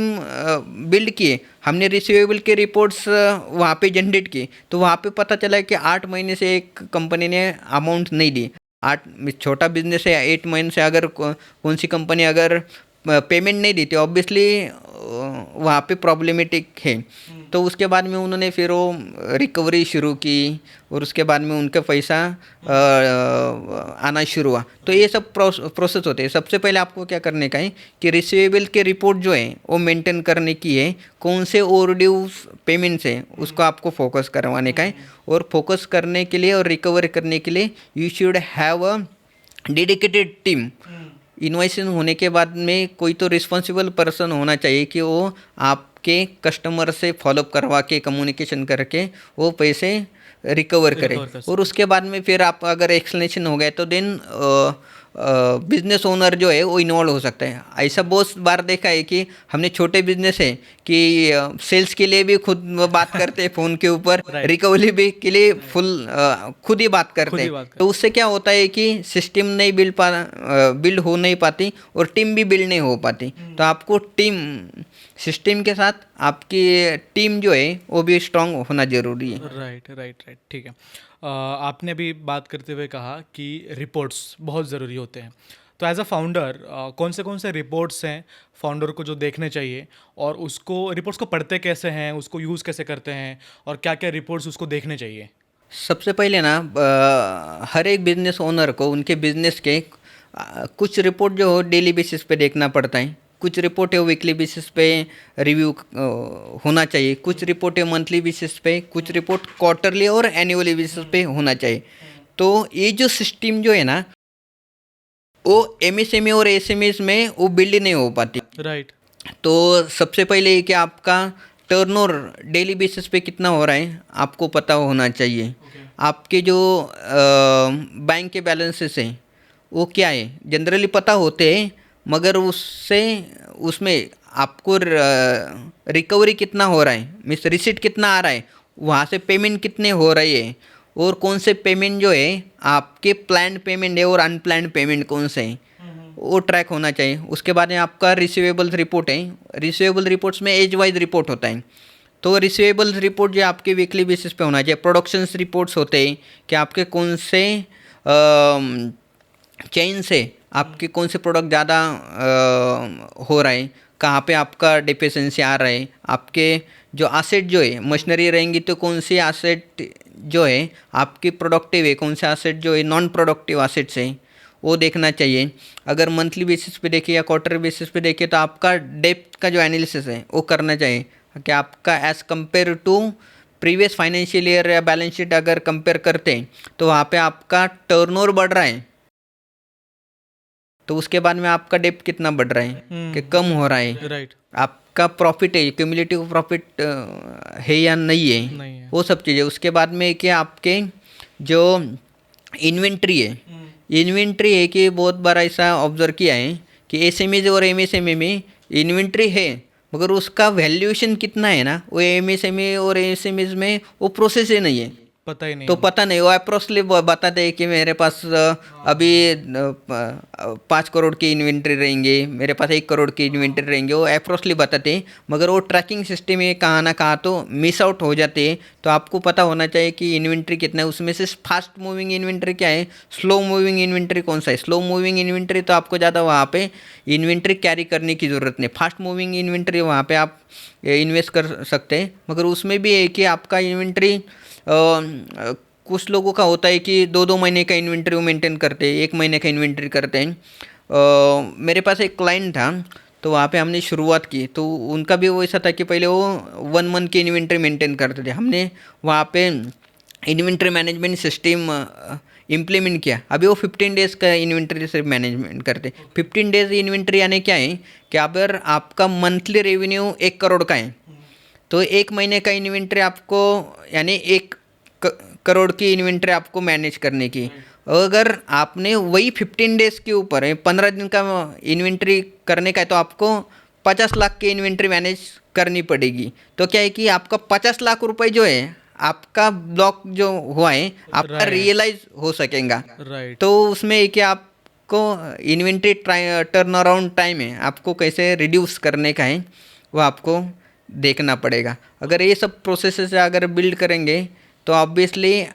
बिल्ड किए हमने, रिसीवेबल के रिपोर्ट्स वहाँ पे जनरेट किए, तो वहाँ पे पता चला कि 8 महीने से एक कंपनी ने अमाउंट नहीं दी। 8 छोटा बिजनेस है, 8 महीने से अगर कौन सी कंपनी अगर पेमेंट नहीं देती, ऑब्वियसली वहाँ पे प्रॉब्लमेटिक है। तो उसके बाद में उन्होंने फिर वो रिकवरी शुरू की, और उसके बाद में उनका पैसा आना शुरू हुआ। तो ये सब प्रोसेस होते हैं। सबसे पहले आपको क्या करने का है कि रिसीवेबल के रिपोर्ट जो है वो मेंटेन करने की है, कौन से ओवरड्यू पेमेंट्स है उसको आपको फोकस करवाने का है, और फोकस करने के लिए और रिकवर करने के लिए you should have a dedicated team. Invoicing होने के बाद में कोई तो रिस्पॉन्सिबल पर्सन होना चाहिए कि वो आपके कस्टमर से फॉलोअप करवा के कम्युनिकेशन करके वो पैसे रिकवर करे, और उसके बाद में फिर आप अगर एक्सप्लेनेशन हो गया तो देन बिजनेस ओनर जो है वो इन्वॉल्व हो सकता है। ऐसा बहुत बार देखा है कि हमने छोटे बिजनेस है कि सेल्स के लिए भी खुद बात करते हैं फ़ोन के ऊपर, रिकवरी भी के लिए फुल खुद ही बात करते हैं। तो उससे क्या होता है कि सिस्टम नहीं बिल्ड हो नहीं पाती, और टीम भी बिल्ड नहीं हो पाती। तो आपको टीम सिस्टम के साथ आपकी टीम जो है वो भी स्ट्रांग होना ज़रूरी है। राइट, ठीक है। आपने अभी बात करते हुए कहा कि रिपोर्ट्स बहुत ज़रूरी होते हैं, तो एज अ फाउंडर कौन से रिपोर्ट्स हैं फाउंडर को जो देखने चाहिए, और उसको रिपोर्ट्स को पढ़ते कैसे हैं, उसको यूज़ कैसे करते हैं, और क्या क्या रिपोर्ट्स उसको देखने चाहिए? सबसे पहले ना हर एक बिजनेस ओनर को उनके बिजनेस के कुछ रिपोर्ट जो हो डेली बेसिस पे देखना पड़ता है, कुछ रिपोर्ट है वीकली बेसिस पे रिव्यू होना चाहिए, कुछ रिपोर्ट है मंथली बेसिस पे, कुछ रिपोर्ट क्वार्टरली और एनुअली बेसिस पे होना चाहिए। तो ये जो सिस्टम जो है ना वो एमएसएमई और एसएमईज में वो बिल्ड नहीं हो पाती। राइट। तो सबसे पहले ये कि आपका टर्नओवर डेली बेसिस पे कितना हो रहा है आपको पता होना चाहिए। आपके जो बैंक के बैलेंसेस हैं वो क्या है जनरली पता होते हैं, मगर उसमें आपको रिकवरी कितना हो रहा है, मीन्स रिसीट कितना आ रहा है, वहाँ से पेमेंट कितने हो रही है, और कौन से पेमेंट जो है आपके प्लान्ड पेमेंट है और अनप्लान्ड पेमेंट कौन से हैं वो ट्रैक होना चाहिए। उसके बाद में आपका रिसीवेबल रिपोर्ट है, रिसीवेबल रिपोर्ट्स में एज वाइज रिपोर्ट होता है। तो रिसीवेबल रिपोर्ट जो आपके वीकली बेसिस पे होना चाहिए। प्रोडक्शंस रिपोर्ट्स होते हैं कि आपके कौन से चेन से आपके कौन से प्रोडक्ट ज़्यादा हो रहा है, कहाँ पे आपका डिफिशिएंसी आ रहा है, आपके जो एसेट जो है मशीनरी रहेंगी तो कौन सी एसेट जो है आपकी प्रोडक्टिव है, कौन से एसेट जो है नॉन प्रोडक्टिव एसेट्स है वो देखना चाहिए। अगर मंथली बेसिस पे देखें या क्वार्टर बेसिस पे देखें तो आपका डेप्थ का जो एनालिसिस है वो करना चाहिए कि आपका as compare to previous financial year या बैलेंस शीट अगर कंपेयर करते हैं तो वहाँ पे आपका टर्नओवर बढ़ रहा है, तो उसके बाद में आपका डेप्थ कितना बढ़ रहा है कि कम हो रहा है, राइट। आपका प्रॉफिट है क्यूमुलेटिव प्रॉफिट है या नहीं है, वो सब चीज़ें। उसके बाद में कि आपके जो इन्वेंट्री है, इन्वेंट्री है कि बहुत बार ऐसा ऑब्जर्व किया है कि एसएमईज और एमएसएमई में इन्वेंट्री है मगर उसका वैल्यूएशन कितना है ना वो एमएसएमई और एसएमईज में वो प्रोसेस ही नहीं है। पता ही नहीं तो है। पता नहीं, वो अप्रोक्सली बताते हैं कि मेरे पास अभी 5 करोड़ की इन्वेंट्री रहेंगे, मेरे पास 1 करोड़ की इन्वेंट्री रहेंगे, वो अप्रोक्सली बताते हैं। मगर वो ट्रैकिंग सिस्टम में कहाँ ना कहाँ तो मिस आउट हो जाते हैं। तो आपको पता होना चाहिए कि इन्वेंट्री कितना है, उसमें से फास्ट मूविंग इन्वेंट्री क्या है, स्लो मूविंग इन्वेंट्री कौन सा है। स्लो मूविंग इन्वेंट्री तो आपको ज़्यादा वहाँ पे इन्वेंट्री कैरी करने की ज़रूरत नहीं, फास्ट मूविंग इन्वेंट्री वहाँ पे आप इन्वेस्ट कर सकते हैं। मगर उसमें भी है कि आपका इन्वेंट्री कुछ लोगों का होता है कि 2-2 महीने का इन्वेंट्री वो मेंटेन करते हैं, 1 महीने का इन्वेंट्री करते हैं। मेरे पास एक क्लाइंट था, तो वहाँ पे हमने शुरुआत की, तो उनका भी वो ऐसा था कि पहले वो 1 मंथ की इन्वेंट्री मेंटेन करते थे। हमने वहाँ पे इन्वेंट्री मैनेजमेंट सिस्टम इम्प्लीमेंट किया। अभी वो 15 डेज़ का इन्वेंट्री सिर्फ मैनेजमेंट करते। 15 डेज़ इन्वेंट्री यानी क्या है कि अगर आपका मंथली रेवेन्यू 1 करोड़ का है, तो 1 महीने का इन्वेंट्री आपको, यानी 1 करोड़ की इन्वेंट्री आपको मैनेज करने की। अगर आपने वही 15 डेज़ के ऊपर है, 15 दिन का इन्वेंट्री करने का है, तो आपको 50 लाख की इन्वेंट्री मैनेज करनी पड़ेगी। तो क्या है कि आपका 50 लाख रुपए जो है, आपका ब्लॉक जो हुआ है, आपका राइट, रियलाइज हो सकेगा। राइट, तो उसमें एक आपको इन्वेंट्री टर्न अराउंड टाइम है, आपको कैसे रिड्यूस करने का है, वो आपको देखना पड़ेगा। अगर ये सब प्रोसेसेस अगर बिल्ड करेंगे तो ऑब्वियसली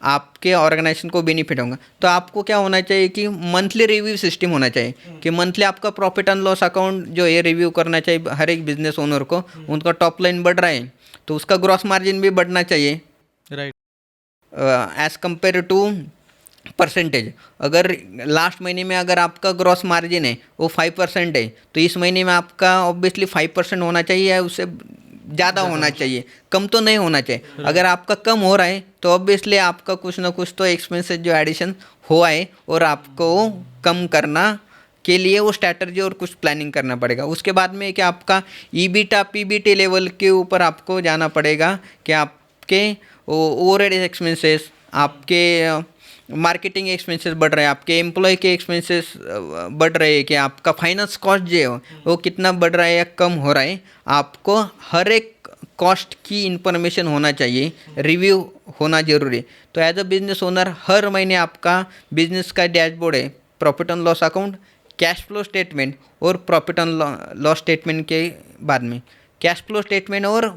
आपके ऑर्गेनाइजेशन को बेनिफिट होगा। तो आपको क्या होना चाहिए कि मंथली रिव्यू सिस्टम होना चाहिए, कि मंथली आपका प्रॉफिट एंड लॉस अकाउंट जो है रिव्यू करना चाहिए हर एक बिजनेस ओनर को। उनका टॉप लाइन बढ़ रहा है तो उसका ग्रॉस मार्जिन भी बढ़ना चाहिए right, as compare to percentage. अगर लास्ट महीने में अगर आपका ग्रॉस मार्जिन है वो 5% है, तो इस महीने में आपका ऑब्वियसली 5% होना चाहिए या उससे ज़्यादा होना चाहिए, कम तो नहीं होना चाहिए। अगर आपका कम हो रहा है तो ऑब्वियसली आपका कुछ ना कुछ तो एक्सपेंसेस जो एडिशन हुआ है, और आपको कम करना के लिए वो स्ट्रैटेजी और कुछ प्लानिंग करना पड़ेगा। उसके बाद में कि आपका ईबीटा पीबीटी लेवल के ऊपर आपको जाना पड़ेगा कि आपके ओवरहेड एक्सपेंसेस, आपके मार्केटिंग एक्सपेंसेस बढ़ रहे हैं, आपके एम्प्लॉय के एक्सपेंसेस बढ़ रहे हैं, कि आपका फाइनेंस कॉस्ट जो है वो कितना बढ़ रहा है या कम हो रहा है। आपको हर एक कॉस्ट की इंफॉर्मेशन होना चाहिए, रिव्यू होना जरूरी है। तो एज अ बिजनेस ओनर हर महीने आपका बिजनेस का डैशबोर्ड है, profit and loss account, cash flow statement और प्रॉफिट एंड लॉस स्टेटमेंट के बाद में कैश फ्लो स्टेटमेंट और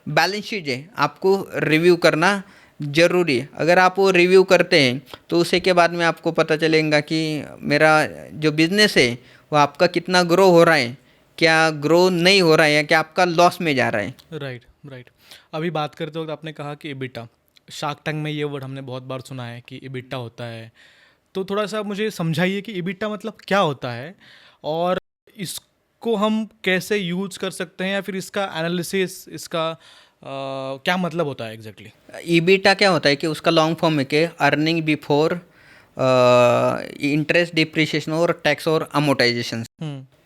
बैलेंस शीट है, आपको रिव्यू करना ज़रूरी है। अगर आप वो रिव्यू करते हैं तो उसी के बाद में आपको पता चलेगा कि मेरा जो बिज़नेस है वो आपका कितना ग्रो हो रहा है, क्या ग्रो नहीं हो रहा है, या क्या आपका लॉस में जा रहा है। Right, right. अभी बात करते वक्त आपने कहा कि इबिटा, शार्क टैंक में ये वर्ड हमने बहुत बार सुना है कि इबिटा होता है। तो थोड़ा सा मुझे समझाइए कि इबिटा मतलब क्या होता है, और इसको हम कैसे यूज कर सकते हैं, या फिर इसका एनालिसिस, इसका क्या मतलब होता है एग्जैक्टली? ईबीटा क्या होता है कि उसका लॉन्ग फॉर्म है कि अर्निंग बिफोर इंटरेस्ट, डिप्रिसिएशन और टैक्स और अमोटाइजेशन।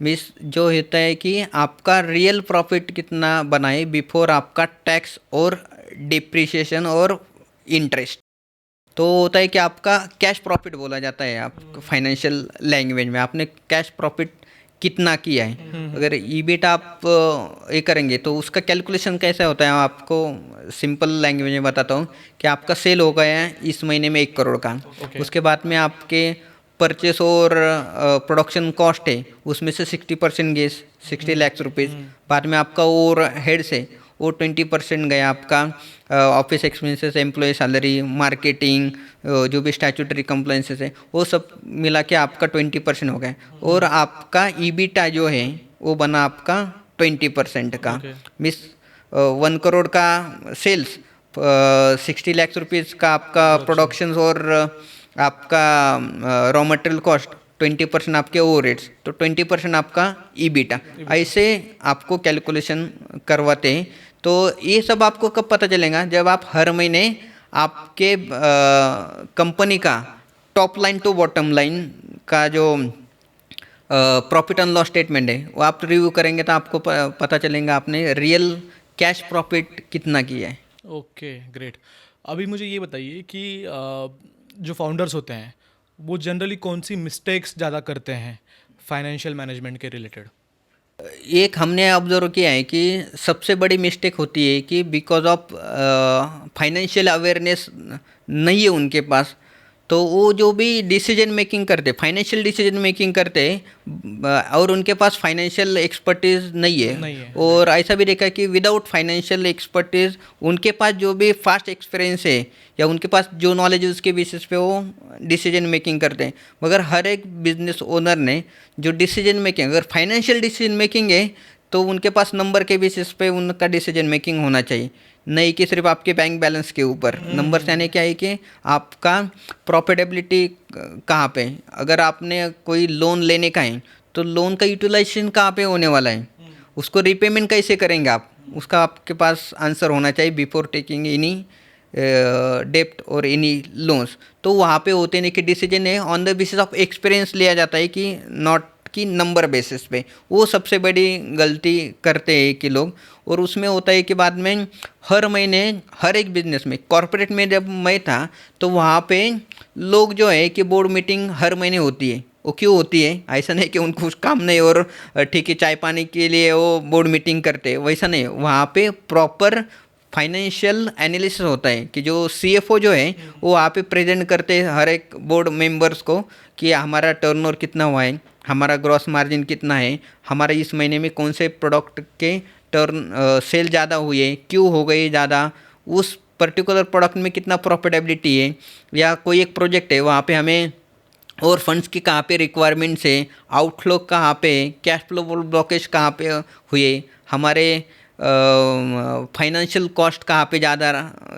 मीन्स जो होता है कि आपका रियल प्रॉफिट कितना बना है बिफोर आपका टैक्स और डिप्रिसिएशन और इंटरेस्ट। तो होता है कि आपका कैश प्रॉफिट बोला जाता है, आप फाइनेंशियल लैंग्वेज में आपने कैश प्रॉफिट कितना किया है। अगर ईबिट आप ये करेंगे तो उसका कैलकुलेशन कैसा होता है, आपको सिंपल लैंग्वेज में बताता हूँ कि आपका सेल हो गया है इस महीने में 1 करोड़ का। उसके बाद में आपके परचेस और प्रोडक्शन कॉस्ट है, उसमें से 60% गए, 60 लाख रुपीज़। बाद में आपका और हेड्स है वो 20% गया, आपका office expenses, employ salary, marketing, जो भी स्टैट्यूटरी कंप्लाइंसेस है वो सब मिला के आपका 20% हो गया। और आपका ईबिटा जो है वो बना आपका 20% का। मिस 1 करोड़ का सेल्स, 60 लाख रुपीज़ का आपका प्रोडक्शन और आपका रॉ मटेरियल कॉस्ट, 20% आपके ओवरहेड्स, तो 20% आपका ईबिटा। ऐसे आपको कैलकुलेशन करवाते हैं। तो ये सब आपको कब पता चलेगा, जब आप हर महीने आपके कंपनी का top line to bottom line का जो प्रॉफिट एंड लॉस स्टेटमेंट है वो आप रिव्यू करेंगे, तो आपको पता चलेगा आपने रियल कैश प्रॉफिट कितना किया है। Okay, great. अभी मुझे ये बताइए कि जो फाउंडर्स होते हैं वो जनरली कौन सी मिस्टेक्स ज़्यादा करते हैं फाइनेंशियल मैनेजमेंट के रिलेटेड? एक हमने ऑब्जर्व किया है कि सबसे बड़ी मिस्टेक होती है कि बिकॉज ऑफ फाइनेंशियल अवेयरनेस नहीं है उनके पास, तो वो जो भी डिसीजन मेकिंग करते, फाइनेंशियल डिसीजन मेकिंग करते और उनके पास फाइनेंशियल एक्सपर्टीज नहीं है। नहीं है, और ऐसा भी देखा कि विदाउट फाइनेंशियल एक्सपर्टीज उनके पास जो भी फास्ट एक्सपीरियंस है या उनके पास जो नॉलेज है उसके बेसिस पे वो डिसीजन मेकिंग करते हैं। मगर हर एक बिजनेस ओनर ने जो डिसीजन मेकिंग, अगर फाइनेंशियल डिसीजन मेकिंग है तो उनके पास नंबर के बेसिस पे उनका डिसीजन मेकिंग होना चाहिए, नहीं कि सिर्फ आपके बैंक बैलेंस के ऊपर। नंबर से यानी क्या है कि आपका प्रॉफिटेबिलिटी कहाँ पे है। अगर आपने कोई लोन लेने का है तो लोन का यूटिलाइजेशन कहाँ पे होने वाला है, उसको रिपेमेंट कैसे करेंगे आप, उसका आपके पास आंसर होना चाहिए बिफोर टेकिंग एनी डेप्ट और एनी लोन्स। तो वहाँ पे होते नहीं कि डिसीजन है on the basis of experience लिया जाता है कि नॉट कि नंबर बेसिस पे। वो सबसे बड़ी गलती करते हैं कि लोग। और उसमें होता है कि बाद में हर महीने हर एक बिजनेस में, कॉरपोरेट में जब मैं था तो वहाँ पे लोग जो है कि बोर्ड मीटिंग हर महीने होती है। वो क्यों होती है, ऐसा नहीं कि उनको कुछ काम नहीं और ठीक है चाय पानी के लिए वो बोर्ड मीटिंग करते, वैसा नहीं। वहाँ पे प्रॉपर फाइनेंशियल एनालिसिस होता है कि जो सीएफओ जो है वो वहाँ पे प्रेजेंट करते हैं हर एक बोर्ड मेंबर्स को कि हमारा टर्नओवर कितना हुआ है, हमारा ग्रॉस मार्जिन कितना है, हमारा इस महीने में कौन से प्रोडक्ट के सेल ज़्यादा हुए, क्यों हो गए ज़्यादा, उस पर्टिकुलर प्रोडक्ट में कितना प्रॉफिटेबिलिटी है, या कोई एक प्रोजेक्ट है वहाँ पे हमें और फंड्स की कहाँ पे रिक्वायरमेंट्स है, आउटफ्लो कहाँ पे, कैश फ्लो ब्लॉकेज कहाँ पे हुए, हमारे फाइनेंशियल कॉस्ट कहाँ पे ज़्यादा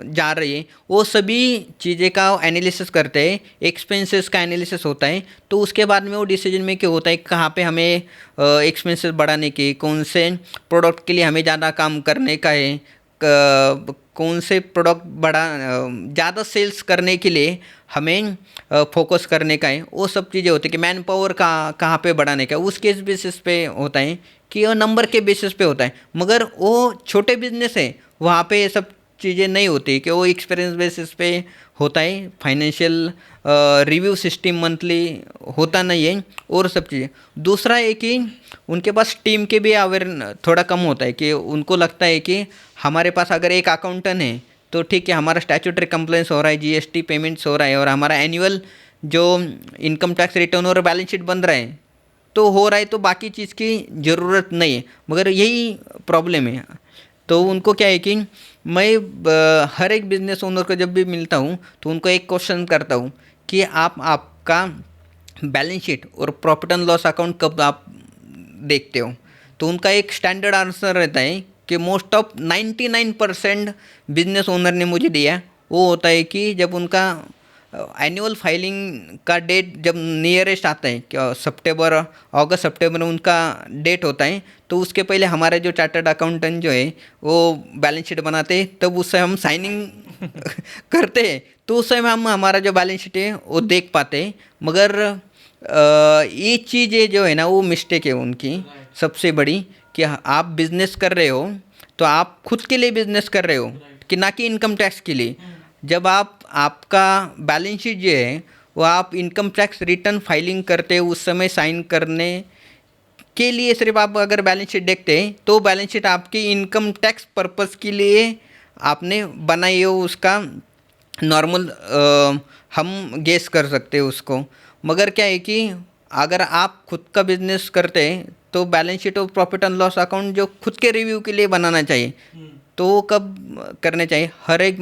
जा रही है, वो सभी चीज़ें का एनालिसिस करते हैं। एक्सपेंसेस का एनालिसिस होता है, तो उसके बाद में वो डिसीजन में क्या होता है कहाँ पे हमें एक्सपेंसेस बढ़ाने की, कौन से प्रोडक्ट के लिए हमें ज़्यादा काम करने का है, कौन से प्रोडक्ट ज़्यादा सेल्स करने के लिए हमें फोकस करने का है। वो सब चीज़ें होती है कि मैन पावर कहाँ पे बढ़ाने का, उसके बेसिस पे होता है कि वो नंबर के बेसिस पे होता है। मगर वो छोटे बिजनेस है वहाँ पे ये सब चीज़ें नहीं होती कि वो एक्सपीरियंस बेसिस पे होता है। फाइनेंशियल रिव्यू सिस्टम मंथली होता नहीं है और सब चीज़ें। दूसरा है कि उनके पास टीम के भी अवेयर थोड़ा कम होता है कि उनको लगता है कि हमारे पास अगर एक अकाउंटेंट है तो ठीक है, हमारा स्टैट्यूटरी कंप्लायंस हो रहा है, जीएसटी पेमेंट्स हो रहा है और हमारा एनुअल जो इनकम टैक्स रिटर्न और बैलेंस शीट बन रहा है तो हो रहा है, तो बाकी चीज़ की ज़रूरत नहीं है। मगर यही प्रॉब्लम है। तो उनको क्या है कि मैं हर एक बिजनेस ओनर को जब भी मिलता हूँ तो उनको एक क्वेश्चन करता हूँ कि आप आपका बैलेंस शीट और प्रॉफिट एंड लॉस अकाउंट कब आप देखते हो। तो उनका एक स्टैंडर्ड आंसर रहता है कि मोस्ट ऑफ 99% बिजनेस ओनर ने मुझे दिया, वो होता है कि जब उनका एनुअल फाइलिंग का डेट जब नियरेस्ट आता है, क्या सितंबर अगस्त सितंबर में उनका डेट होता है, तो उसके पहले हमारे जो चार्टर्ड अकाउंटेंट जो है वो बैलेंस शीट बनाते हैं, तब उससे हम साइनिंग करते हैं, तो उस समय हम हमारा जो बैलेंस शीट है वो देख पाते हैं। मगर ये चीज़ें जो है ना वो मिस्टेक है उनकी सबसे बड़ी, कि आप बिजनेस कर रहे हो तो आप खुद के लिए बिजनेस कर रहे हो कि ना कि इनकम टैक्स के लिए। जब आप आपका बैलेंस शीट जो है वो आप इनकम टैक्स रिटर्न फाइलिंग करते हो उस समय साइन करने के लिए सिर्फ आप अगर बैलेंस शीट देखते हैं तो बैलेंस शीट आपकी इनकम टैक्स पर्पस के लिए आपने बनाई हो, उसका नॉर्मल हम गेस कर सकते हैं उसको। मगर क्या है कि अगर आप खुद का बिजनेस करते हैं तो बैलेंस शीट और प्रॉफिट एंड लॉस अकाउंट जो खुद के रिव्यू के लिए बनाना चाहिए। तो वो कब करने चाहिए, हर एक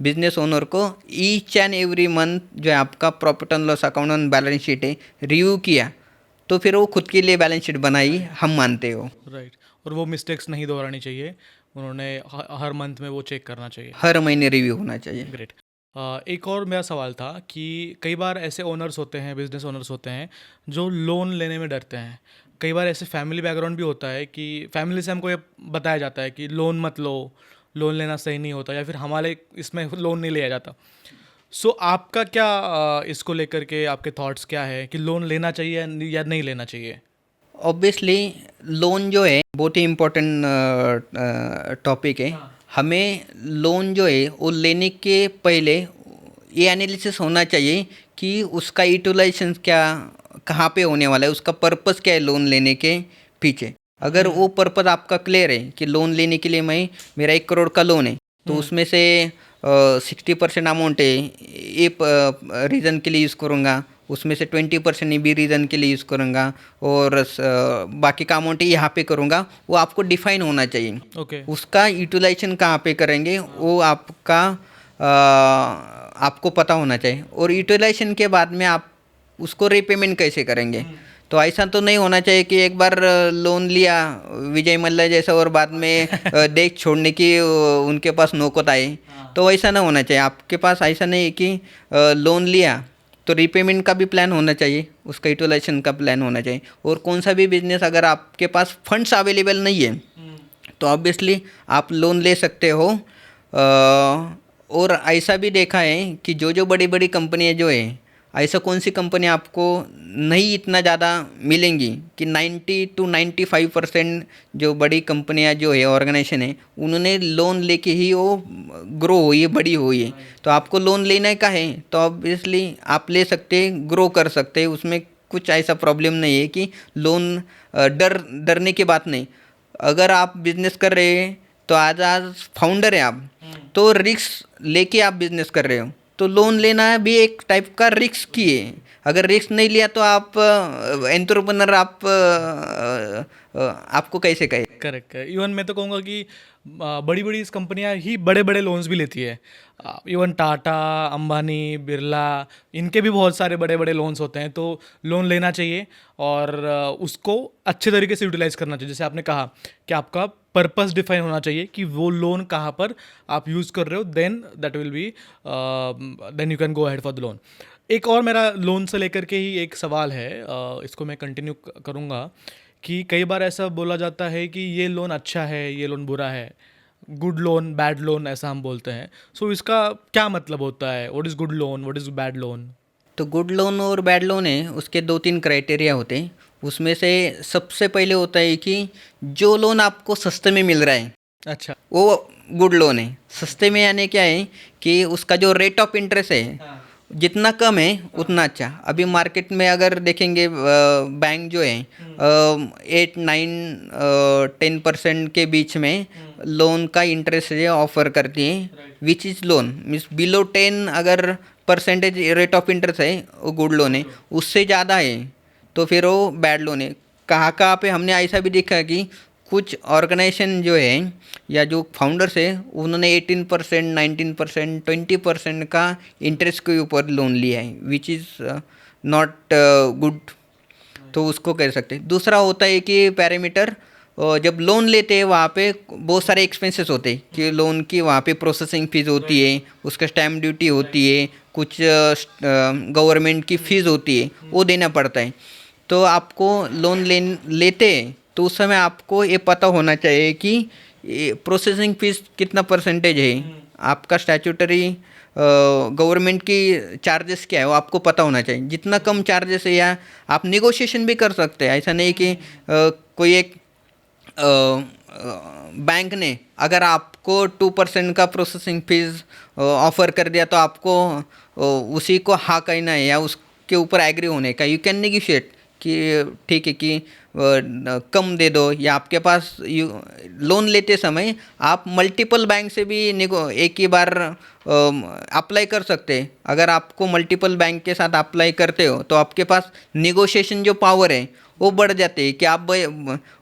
बिजनेस ओनर को ईच एंड एवरी मंथ जो है आपका प्रॉफिट एंड लॉस अकाउंट और बैलेंस शीट है रिव्यू किया, तो फिर वो खुद के लिए बैलेंस शीट बनाई, हम मानते हो। राइट। और वो मिस्टेक्स नहीं दोहरानी चाहिए, उन्होंने हर मंथ में वो चेक करना चाहिए। हर महीने रिव्यू होना चाहिए। ग्रेट। एक और मेरा सवाल था कि कई बार ऐसे ओनर्स होते हैं, बिजनेस ओनर्स होते हैं जो लोन लेने में डरते हैं। कई बार ऐसे फैमिली बैकग्राउंड भी होता है कि फैमिली से हमको ये बताया जाता है कि लोन मत लो, लोन लेना सही नहीं होता, या फिर हमारे इसमें लोन नहीं लिया जाता। सो आपका क्या इसको लेकर के आपके थॉट्स क्या है कि लोन लेना चाहिए या नहीं लेना चाहिए? ऑब्वियसली लोन जो है बहुत ही इम्पोर्टेंट टॉपिक है। हमें लोन जो है वो लेने के पहले ये एनालिसिस होना चाहिए कि उसका यूटिलाइजेशन क्या, कहाँ पे होने वाला है, उसका पर्पस क्या है लोन लेने के पीछे। अगर वो पर्पज़ आपका क्लियर है कि लोन लेने के लिए मेरा 1 करोड़ का लोन है, तो उसमें से 60% अमाउंट है ये रीज़न के लिए यूज़ करूँगा, उसमें से 20% भी रीज़न के लिए यूज़ करूँगा, और बाकी का अमाउंट यहाँ पे करूँगा, वो आपको डिफाइन होना चाहिए। ओके। उसका यूटिलाइजेशन कहाँ पे करेंगे वो आपको पता होना चाहिए, और यूटिलाइजेशन के बाद में आप उसको रीपेमेंट कैसे करेंगे। तो ऐसा तो नहीं होना चाहिए कि एक बार लोन लिया विजय मल्ल्या जैसा और बाद में देश छोड़ने की उनके पास नौकत आए। तो ऐसा ना होना चाहिए। आपके पास ऐसा नहीं है कि लोन लिया तो रीपेमेंट का भी प्लान होना चाहिए, उसका यूटिलाइजेशन का प्लान होना चाहिए। और कौन सा भी बिजनेस अगर आपके पास फंड्स अवेलेबल नहीं है तो ऑब्वियसली आप लोन ले सकते हो। और ऐसा भी देखा है कि जो बड़ी बड़ी कंपनियां जो है, ऐसा कौन सी कंपनी आपको नहीं इतना ज़्यादा मिलेंगी कि 90 to 95% जो बड़ी कंपनियां जो है, ऑर्गेनाइजेशन है, उन्होंने लोन लेके ही वो ग्रो हुई है, बड़ी हुई है। तो आपको लोन लेने का है तो ऑब्वियसली आप ले सकते हैं, ग्रो कर सकते हैं, उसमें कुछ ऐसा प्रॉब्लम नहीं है कि लोन डरने की बात नहीं। अगर आप बिजनेस कर रहे हैं तो आज फाउंडर है आप, तो रिस्क लेके आप बिजनेस कर रहे हो, तो लोन लेना भी एक टाइप का रिस्क ही है। अगर रिस्क नहीं लिया तो आप एंटरप्रेन्योर आपको कैसे कहे। करेक्ट है। इवन मैं तो कहूँगा कि बड़ी बड़ी कंपनियां ही बड़े बड़े लोन्स भी लेती है। इवन टाटा, अंबानी, बिरला, इनके भी बहुत सारे बड़े बड़े लोन्स होते हैं। तो लोन लेना चाहिए और उसको अच्छे तरीके से यूटिलाइज करना चाहिए। जैसे आपने कहा कि आपका पर्पस डिफाइन होना चाहिए कि वो लोन कहाँ पर आप यूज़ कर रहे हो, then you can go ahead for the loan. एक और मेरा लोन से लेकर के ही एक सवाल है, इसको मैं कंटिन्यू करूँगा कि कई बार ऐसा बोला जाता है कि ये लोन अच्छा है, ये लोन बुरा है, गुड लोन, बैड लोन, ऐसा हम बोलते हैं। सो इसका क्या मतलब होता है? What is good loan, what is bad loan? तो गुड लोन और बैड लोन है, उसके 2-3 क्राइटेरिया होते हैं। उसमें से सबसे पहले होता है कि जो लोन आपको सस्ते में मिल रहा है अच्छा। वो गुड लोन है। सस्ते में यानी क्या है कि उसका जो रेट ऑफ इंटरेस्ट है जितना कम है उतना अच्छा। अभी मार्केट में अगर देखेंगे बैंक जो है 8-9-10% के बीच में लोन का इंटरेस्ट है ऑफर करती है, which is loan means below 10 अगर परसेंटेज रेट ऑफ इंटरेस्ट है वो गुड लोन है। उससे ज़्यादा है तो फिर वो बैड लोन है। कहाँ कहाँ पे हमने ऐसा भी देखा कि कुछ ऑर्गेनाइजेशन जो है या जो फाउंडर्स है उन्होंने 18%, 19%, 20% का इंटरेस्ट के ऊपर लोन लिया है, विच इज़ नॉट गुड। तो उसको कह सकते हैं। दूसरा होता है कि पैरामीटर, जब लोन लेते हैं वहाँ पे बहुत सारे एक्सपेंसेस होते हैं कि लोन की वहाँ पे प्रोसेसिंग फ़ीस होती है, उसका स्टैम्प ड्यूटी होती है, कुछ गवर्नमेंट की फ़ीस होती है, वो देना पड़ता है। तो आपको लोन लेते हैं तो उस समय आपको ये पता होना चाहिए कि प्रोसेसिंग फ़ीस कितना परसेंटेज है, आपका स्टैट्यूटरी गवर्नमेंट की चार्जेस क्या है वो आपको पता होना चाहिए। जितना कम चार्जेस है या आप निगोशिएशन भी कर सकते हैं। ऐसा नहीं कि कोई एक बैंक ने अगर आपको 2% का प्रोसेसिंग फीस ऑफ़र कर दिया तो आपको उसी को हाँ कहना है या उसके ऊपर एग्री होने का। यू कैन नेगोशिएट कि ठीक है कि कम दे दो, या आपके पास लोन लेते समय आप मल्टीपल बैंक से भी एक ही बार अप्लाई कर सकते हैं। अगर आपको मल्टीपल बैंक के साथ अप्लाई करते हो तो आपके पास निगोशिएशन जो पावर है वो बढ़ जाते हैं कि आप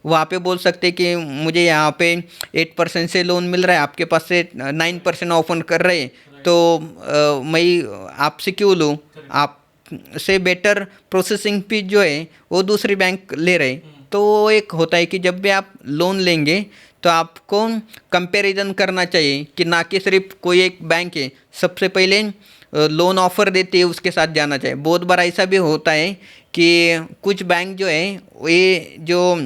वहाँ पे बोल सकते हैं कि मुझे यहाँ पे 8% से लोन मिल रहा है, आपके पास से 9% ऑफर कर रहे हैं, तो मैं आपसे क्यों लूँ, आप से बेटर प्रोसेसिंग फीस जो है वो दूसरी बैंक ले रहे। तो वो एक होता है कि जब भी आप लोन लेंगे तो आपको कंपैरिजन करना चाहिए कि ना कि सिर्फ कोई एक बैंक है सबसे पहले लोन ऑफ़र देती है उसके साथ जाना चाहिए। बहुत बार ऐसा भी होता है कि कुछ बैंक जो है ये जो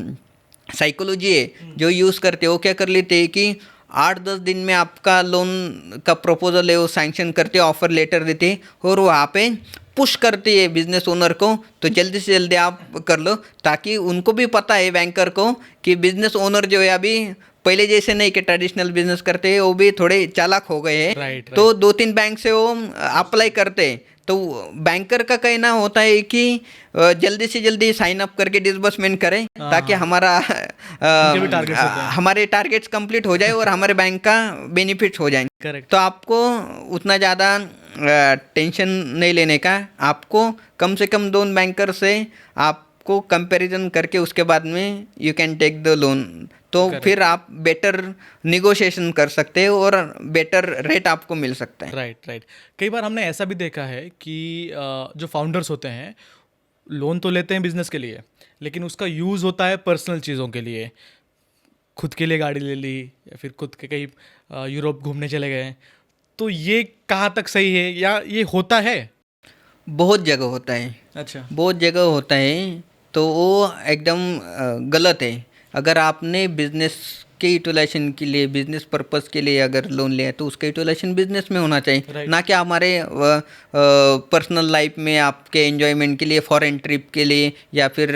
साइकोलॉजी है जो यूज़ करते हैं वो क्या कर लेते हैं कि 8-10 दिन में आपका लोन का प्रपोजल है वो सैंक्शन करते, ऑफ़र लेटर देते और वहाँ पे पुश करती है बिजनेस ओनर को तो जल्दी से जल्दी आप कर लो, ताकि उनको भी पता है बैंकर को कि बिजनेस ओनर जो है अभी पहले जैसे नहीं कि ट्रेडिशनल बिजनेस करते हैं, वो भी थोड़े चालाक हो गए हैं। राइट। तो 2-3 बैंक से वो अप्लाई करते हैं। तो बैंकर का कहना होता है कि जल्दी से जल्दी साइन अप करके डिसबर्समेंट करें ताकि हमारा उनके भी targets होते हैं। हमारे टारगेट्स कंप्लीट हो जाए और हमारे बैंक का बेनिफिट हो जाए। करेक्ट। तो आपको उतना ज़्यादा टेंशन नहीं लेने का। आपको कम से कम 2 बैंकर से आपको कंपैरिजन करके उसके बाद में you can take the loan. तो Correct. फिर आप बेटर निगोशिएशन कर सकते हो और बेटर रेट आपको मिल सकता है। Right right. कई बार हमने ऐसा भी देखा है कि जो फाउंडर्स होते हैं लोन तो लेते हैं बिजनेस के लिए, लेकिन उसका यूज़ होता है पर्सनल चीज़ों के लिए। खुद के लिए गाड़ी ले ली या फिर खुद के कहीं यूरोप घूमने चले गए। तो ये कहाँ तक सही है या ये होता है? बहुत जगह होता है, अच्छा। बहुत जगह होता है। तो वो एकदम गलत है। अगर आपने बिजनेस के यूटिलाइजेशन के लिए, बिजनेस पर्पस के लिए अगर लोन लिया है तो उसका यूटिलाइजेशन बिजनेस में होना चाहिए। Right. ना कि हमारे पर्सनल लाइफ में आपके एंजॉयमेंट के लिए, फॉरेन ट्रिप के लिए, या फिर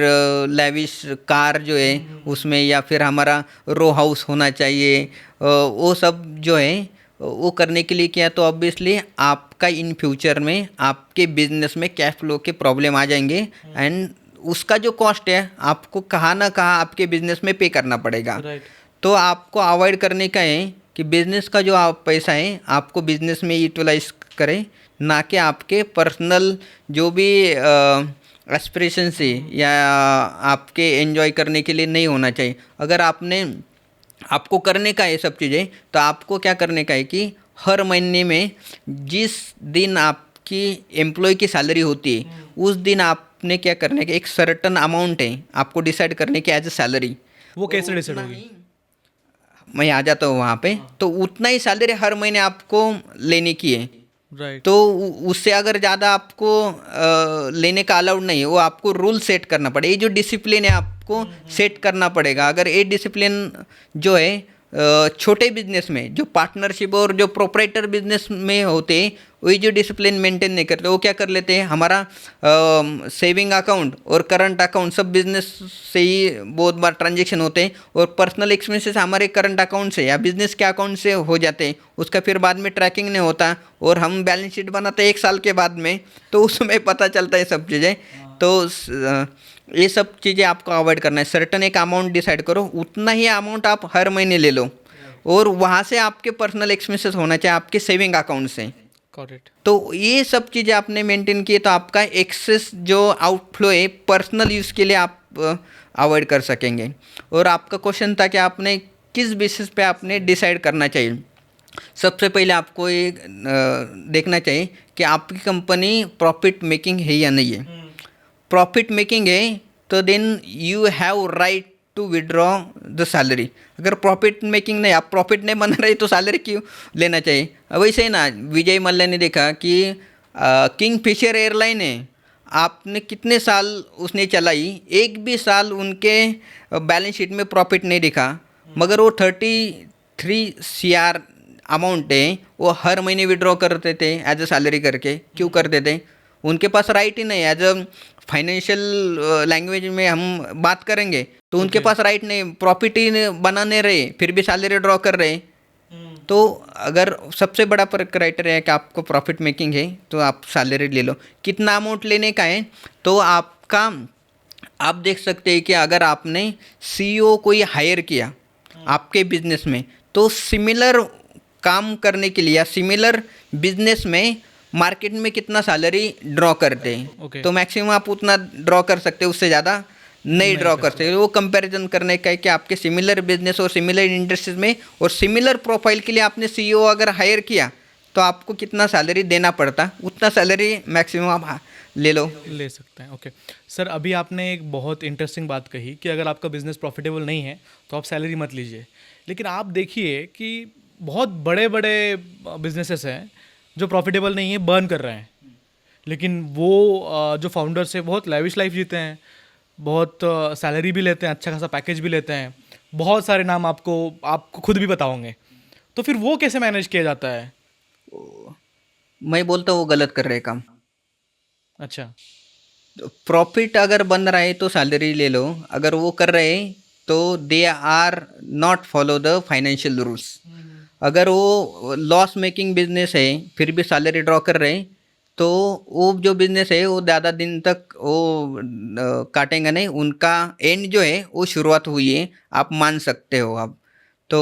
लैविश कार जो है उसमें, या फिर हमारा रो हाउस होना चाहिए। वो सब जो है वो करने के लिए किया तो ऑब्वियसली आपका इन फ्यूचर में आपके बिजनेस में कैश फ्लो के प्रॉब्लम आ जाएंगे। एंड उसका जो कॉस्ट है आपको कहाँ ना कहाँ आपके बिजनेस में पे करना पड़ेगा। राइट। तो आपको अवॉइड करने का है कि बिजनेस का जो आप पैसा है आपको बिजनेस में यूटिलाइज करें, ना कि आपके पर्सनल जो भी एस्पिरेशन से या आपके एंजॉय करने के लिए नहीं होना चाहिए। अगर आपको करने का है सब चीज़ें, तो आपको क्या करने का है कि हर महीने में जिस दिन आपकी एम्प्लॉय की सैलरी होती है उस दिन आपने क्या करने का, एक सर्टन अमाउंट है आपको डिसाइड करने की एज ए सैलरी। वो कैसे डिसाइड होगी? मैं आ जाता हूँ वहाँ पे। तो उतना ही सैलरी हर महीने आपको लेने की है। राइट। तो उससे अगर ज़्यादा आपको लेने का अलाउड नहीं है, वो आपको रूल सेट करना पड़ेगा। ये जो डिसिप्लिन है आपको सेट करना पड़ेगा। अगर ये डिसिप्लिन जो है छोटे बिजनेस में, जो पार्टनरशिप और जो प्रोप्राइटर बिजनेस में होते हैं, वही जो डिसिप्लिन मेंटेन नहीं करते, वो क्या कर लेते हैं, हमारा सेविंग अकाउंट और करंट अकाउंट सब बिजनेस से ही बहुत बार ट्रांजेक्शन होते हैं, और पर्सनल एक्सपेंसेस हमारे करंट अकाउंट से या बिजनेस के अकाउंट से हो जाते हैं। उसका फिर बाद में ट्रैकिंग नहीं होता और हम बैलेंस शीट बनाते हैं 1 साल के बाद में, तो उसमें पता चलता है सब चीज़ें। तो ये सब चीज़ें आपको अवॉइड करना है। सर्टन एक अमाउंट डिसाइड करो, उतना ही अमाउंट आप हर महीने ले लो, और वहाँ से आपके पर्सनल एक्सपेंसेस होना चाहिए आपके सेविंग अकाउंट से। Got it. तो ये सब चीज़ें आपने मेंटेन किए तो आपका एक्सेस जो आउटफ्लो है पर्सनल यूज़ के लिए आप अवॉइड कर सकेंगे। और आपका क्वेश्चन था कि आपने किस बेसिस पे आपने डिसाइड करना चाहिए। सबसे पहले आपको ये देखना चाहिए कि आपकी कंपनी प्रॉफिट मेकिंग है या नहीं है। प्रॉफिट मेकिंग है तो then you have right to withdraw the salary. अगर प्रॉफिट मेकिंग नहीं, आप प्रॉफिट नहीं बना रहे तो सैलरी क्यों लेना चाहिए। वैसे ही ना, विजय मल्ल्या ने देखा कि किंग फिशर एयरलाइन है, आपने कितने साल उसने चलाई, एक भी साल उनके बैलेंस शीट में प्रॉफिट नहीं दिखा, मगर वो 33 CR अमाउंट है वो हर महीने विड्रॉ करते थे एज अ सैलरी करके। क्यों करते थे? उनके पास राइट ही नहीं। एज अ फाइनेंशियल लैंग्वेज में हम बात करेंगे तो उनके पास राइट नहीं, प्रॉफिट ही बना नहीं रहे फिर भी सैलरी ड्रॉ कर रहे। तो अगर सबसे बड़ा क्राइटेरिया है कि आपको प्रॉफिट मेकिंग है तो आप सैलरी ले लो। कितना अमाउंट लेने का है तो आप देख सकते हैं कि अगर आपने CEO कोई हायर किया आपके बिजनेस में, तो सिमिलर काम करने के लिए या सिमिलर बिजनेस में मार्केट में कितना सैलरी ड्रॉ करते हैं, Okay. तो मैक्सिमम आप उतना ड्रॉ कर सकते हैं, उससे ज़्यादा नहीं ड्रॉ कर सकते। वो कंपैरिजन करने का है कि आपके सिमिलर बिजनेस और सिमिलर इंडस्ट्रीज में और सिमिलर प्रोफाइल के लिए आपने CEO अगर हायर किया तो आपको कितना सैलरी देना पड़ता, उतना सैलरी मैक्सिमम आप ले लो। ले सकते हैं। ओके सर, अभी आपने एक बहुत इंटरेस्टिंग बात कही कि अगर आपका बिजनेस प्रॉफिटेबल नहीं है तो आप सैलरी मत लीजिए। लेकिन आप देखिए कि बहुत बड़े बड़े बिजनेसेस हैं जो प्रॉफिटेबल नहीं है, बर्न कर रहे हैं, लेकिन वो जो फाउंडर्स है बहुत लैविश लाइफ जीते हैं, बहुत सैलरी भी लेते हैं, अच्छा खासा पैकेज भी लेते हैं, बहुत सारे नाम आपको खुद भी पता होंगे। तो फिर वो कैसे मैनेज किया जाता है? मैं बोलता हूँ वो गलत कर रहे काम। अच्छा। प्रॉफिट अगर बन रहा है तो सैलरी ले लो, अगर वो कर रहे हैं तो they are not follow the financial rules. अगर वो लॉस मेकिंग बिजनेस है फिर भी सैलरी ड्रॉ कर रहे हैं तो वो जो बिजनेस है वो ज़्यादा दिन तक वो काटेंगे नहीं, उनका एंड जो है वो शुरुआत हुई है, आप मान सकते हो आप। तो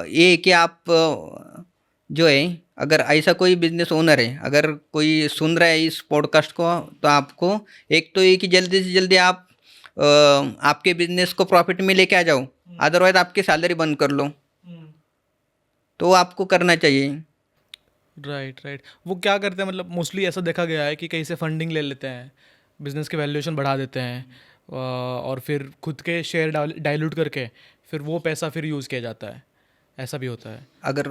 ये है कि आप जो है, अगर ऐसा कोई बिजनेस ओनर है, अगर कोई सुन रहा है इस पॉडकास्ट को, तो आपको एक तो ये कि जल्दी से जल्दी आप आपके बिजनेस को प्रॉफिट में लेके आ जाओ, अदरवाइज आपकी सैलरी बंद कर लो, तो आपको करना चाहिए। Right right. वो क्या करते हैं, मतलब मोस्टली ऐसा देखा गया है कि कहीं से फंडिंग ले लेते हैं, बिजनेस के वैल्यूएशन बढ़ा देते हैं, और फिर खुद के शेयर डाइल्यूट करके फिर वो पैसा फिर यूज़ किया जाता है, ऐसा भी होता है। अगर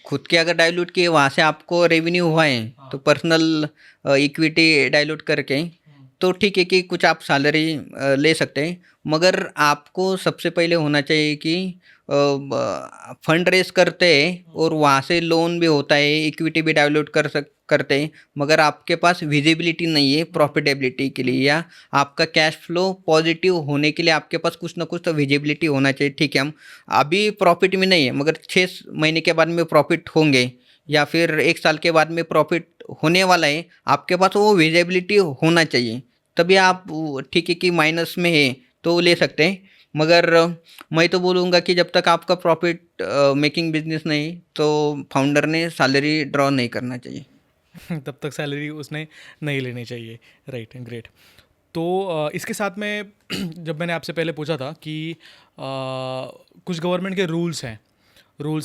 खुद के अगर डाइल्यूट किए वहाँ से आपको रेवेन्यू हुआ है, तो पर्सनल इक्विटी डाइल्यूट करके तो ठीक है कि कुछ आप सैलरी ले सकते हैं, मगर आपको सबसे पहले होना चाहिए कि फंड रेज करते हैं और वहाँ से लोन भी होता है, इक्विटी भी डाइल्यूट करते हैं, मगर आपके पास विजिबिलिटी नहीं है प्रॉफिटेबिलिटी के लिए, या आपका कैश फ्लो पॉजिटिव होने के लिए आपके पास कुछ ना कुछ तो विजिबिलिटी होना चाहिए। ठीक है, हम अभी प्रॉफिट में नहीं है, मगर 6 महीने के बाद में प्रॉफिट होंगे, या फिर 1 साल के बाद में प्रॉफिट होने वाला है, आपके पास वो विजिबिलिटी होना चाहिए, तभी आप ठीक है कि माइनस में है तो ले सकते हैं। मगर मैं तो बोलूँगा कि जब तक आपका प्रॉफिट मेकिंग बिजनेस नहीं, तो फाउंडर ने सैलरी ड्रॉ नहीं करना चाहिए। तब तक सैलरी उसने नहीं लेनी चाहिए। Right, great. तो इसके साथ में जब मैंने आपसे पहले पूछा था कि कुछ गवर्नमेंट के रूल्स